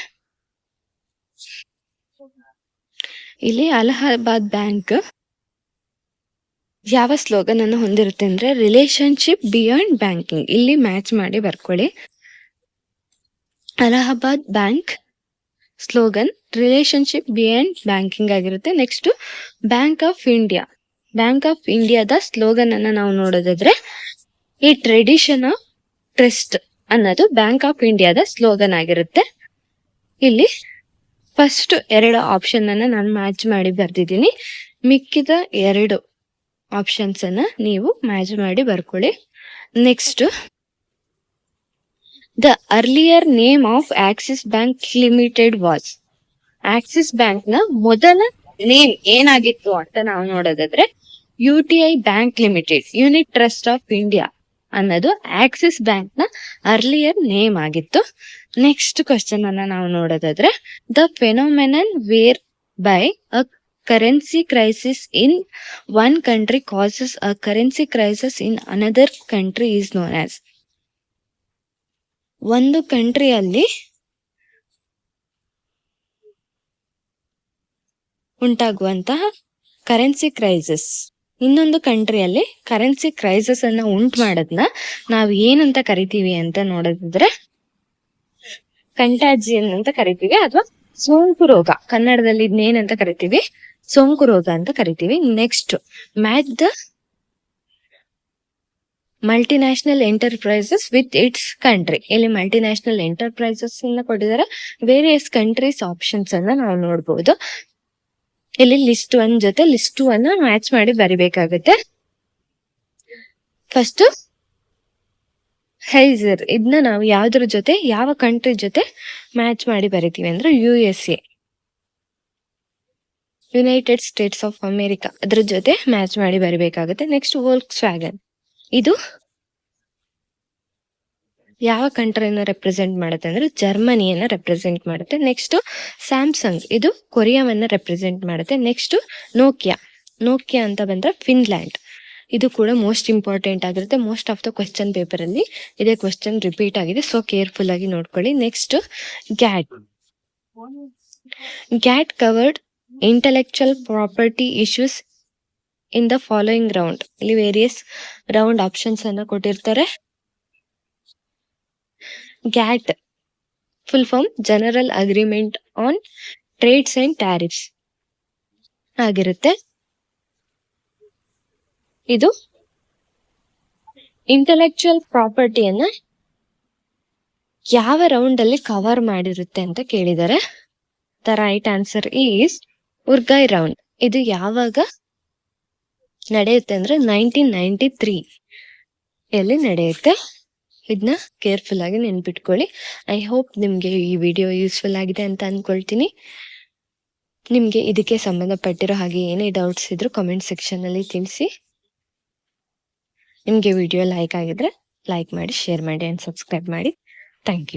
ಇಲ್ಲಿ ಅಲಹಾಬಾದ್ ಬ್ಯಾಂಕ್ ಯಾವ ಸ್ಲೋಗನ್ ಅನ್ನು ಹೊಂದಿರುತ್ತೆ ಅಂದ್ರೆ ರಿಲೇಶನ್ಶಿಪ್ ಬಿಯಾಂಡ್ ಬ್ಯಾಂಕಿಂಗ್. ಇಲ್ಲಿ ಮ್ಯಾಚ್ ಮಾಡಿ ಬರ್ಕೊಳ್ಳಿ. Allahabad bank slogan relationship beyond banking ಆಗಿರುತ್ತೆ. ನೆಕ್ಸ್ಟ್ ಬ್ಯಾಂಕ್ ಆಫ್ ಇಂಡಿಯಾದ ಸ್ಲೋಗನ್ ಅನ್ನ ನಾವು ನೋಡೋದಾದ್ರೆ ಈ ಟ್ರೆಡಿಷನ್ ಆಫ್ ಟ್ರಸ್ಟ್ ಅನ್ನೋದು ಬ್ಯಾಂಕ್ ಆಫ್ ಇಂಡಿಯಾದ ಸ್ಲೋಗನ್ ಆಗಿರುತ್ತೆ. ಇಲ್ಲಿ ಫಸ್ಟ್ 2 ಆಪ್ಷನ್ ಅನ್ನ ನಾನು ಮ್ಯಾಚ್ ಮಾಡಿ ಬರ್ದಿದ್ದೀನಿ. ಮಿಕ್ಕಿದ 2 ಆಪ್ಷನ್ಸ್ ಅನ್ನ ನೀವು ಮ್ಯಾಚ್ ಮಾಡಿ ಬರ್ಕೊಳ್ಳಿ. Next the earlier name of Axis Bank Limited was. Axis Bank ನ ಮೊದಲ ನೇಮ್ ಏನಾಗಿತ್ತು ಅಂತ ನಾವು ನೋಡೋದಾದ್ರೆ UTI Bank Limited Unit Trust of India ಅನ್ನೋದು ಆಕ್ಸಿಸ್ ಬ್ಯಾಂಕ್ ನ ಅರ್ಲಿಯರ್ ನೇಮ್ ಆಗಿತ್ತು. ನೆಕ್ಸ್ಟ್ ಕ್ವಶನ್ ಅನ್ನ ನಾವು ನೋಡೋದಾದ್ರೆ the phenomenon whereby a currency crisis in one country causes a currency crisis in another country is known as. ಒಂದು ಕಂಟ್ರಿಯಲ್ಲಿ ಉಂಟಾಗುವಂತಹ currency crisis ಇನ್ನೊಂದು ಕಂಟ್ರಿಯಲ್ಲಿ currency crisis ಅನ್ನ ಉಂಟು ಮಾಡೋದನ್ನ ನಾವು ಏನಂತ ಕರಿತೀವಿ ಅಂತ ನೋಡೋದಿದ್ರೆ ಕಂಟ್ಯಾಜಿಯನ್ ಅಂತ ಕರಿತೀವಿ, ಅಥವಾ ಸೋಂಕು ರೋಗ. ಕನ್ನಡದಲ್ಲಿ ಇದನ್ನೇನಂತ ಕರಿತೀವಿ, ಸೋಂಕು ರೋಗ ಅಂತ ಕರಿತೀವಿ. Next match the multinational enterprises with its country. ಇಲ್ಲಿ ಮಲ್ಟಿನ್ಯಾಷನಲ್ ಎಂಟರ್ಪ್ರೈಸಸ್ ಅನ್ನ ಕೊಟ್ಟಿದ್ದಾರೆ. ವೇರಿಯಸ್ ಕಂಟ್ರೀಸ್ ಆಪ್ಷನ್ಸ್ ಅನ್ನ ನಾವು ನೋಡಬಹುದು. ಇಲ್ಲಿ ಲಿಸ್ಟ್ 1 ಜೊತೆ ಲಿಸ್ಟ್ 2 ಅನ್ನ ಮ್ಯಾಚ್ ಮಾಡಿ ಬರಿಬೇಕಾಗುತ್ತೆ. ಫಸ್ಟ್ ಹೈಸರ್, ಇದನ್ನ ನಾವು ಯಾವ್ದ್ರ ಜೊತೆ, ಯಾವ ಕಂಟ್ರಿ ಜೊತೆ ಮ್ಯಾಚ್ ಮಾಡಿ ಬರಿತೀವಿ ಅಂದ್ರೆ USA, United States of America, ಅದ್ರ ಜೊತೆ ಮ್ಯಾಚ್ ಮಾಡಿ ಬರಿಬೇಕಾಗುತ್ತೆ. ನೆಕ್ಸ್ಟ್ ವೋಲ್ಕ್ಸ್ ವ್ಯಾಗನ್, ಇದು ಯಾವ ಕಂಟ್ರಿನ ರೆಪ್ರೆಸೆಂಟ್ ಮಾಡುತ್ತೆ ಅಂದ್ರೆ ಜರ್ಮನಿಯನ್ನ ರೆಪ್ರೆಸೆಂಟ್ ಮಾಡುತ್ತೆ. ನೆಕ್ಸ್ಟ್ ಸ್ಯಾಮ್ಸಂಗ್, ಇದು ಕೊರಿಯಾವನ್ನ ರೆಪ್ರೆಸೆಂಟ್ ಮಾಡುತ್ತೆ. ನೆಕ್ಸ್ಟ್ ನೋಕಿಯಾ ಅಂತ ಬಂದ್ರೆ ಫಿನ್ಲ್ಯಾಂಡ್. ಇದು ಕೂಡ ಮೋಸ್ಟ್ ಇಂಪಾರ್ಟೆಂಟ್ ಆಗಿರುತ್ತೆ. Most of the question paper ಅಲ್ಲಿ ಇದೇ ಕ್ವೆಶ್ಚನ್ ರಿಪೀಟ್ ಆಗಿದೆ, ಸೊ ಕೇರ್ಫುಲ್ ಆಗಿ ನೋಡ್ಕೊಳ್ಳಿ. Next GATT covered intellectual property issues in the following round. ಇಲ್ಲಿ ವೇರಿಯಸ್ ರೌಂಡ್ ಆಪ್ಷನ್ಸ್ ಅನ್ನ ಕೊಟ್ಟಿರ್ತಾರೆ. GATT full form general agreement on trades and tariffs ಆಗಿರುತ್ತೆ. ಇದು ಇಂಟೆಲೆಕ್ಚುಯಲ್ ಪ್ರಾಪರ್ಟಿಯನ್ನ ಯಾವ ರೌಂಡ್ ಅಲ್ಲಿ ಕವರ್ ಮಾಡಿರುತ್ತೆ ಅಂತ ಕೇಳಿದ್ದಾರೆ. The right answer is Uruguay round. ಇದು ಯಾವಾಗ ನಡೆಯುತ್ತೆ ಅಂದ್ರೆ 1993 ಎಲ್ಲಿ ನಡೆಯುತ್ತೆ. ಇದನ್ನ ಕೇರ್ಫುಲ್ ಆಗಿ ನೆನ್ಪಿಟ್ಕೊಳ್ಳಿ. ಐ ಹೋಪ್ ನಿಮ್ಗೆ ಈ ವಿಡಿಯೋ ಯೂಸ್ಫುಲ್ ಆಗಿದೆ ಅಂತ ಅನ್ಕೊಳ್ತೀನಿ. ನಿಮ್ಗೆ ಇದಕ್ಕೆ ಸಂಬಂಧಪಟ್ಟಿರೋ ಹಾಗೆ ಏನೇ ಡೌಟ್ಸ್ ಇದ್ರು ಕಾಮೆಂಟ್ ಸೆಕ್ಷನ್ ಅಲ್ಲಿ ತಿಳಿಸಿ. ನಿಮ್ಗೆ ವಿಡಿಯೋ ಲೈಕ್ ಆಗಿದ್ರೆ ಲೈಕ್ ಮಾಡಿ, ಶೇರ್ ಮಾಡಿ ಅಂಡ್ ಸಬ್ಸ್ಕ್ರೈಬ್ ಮಾಡಿ. Thank you.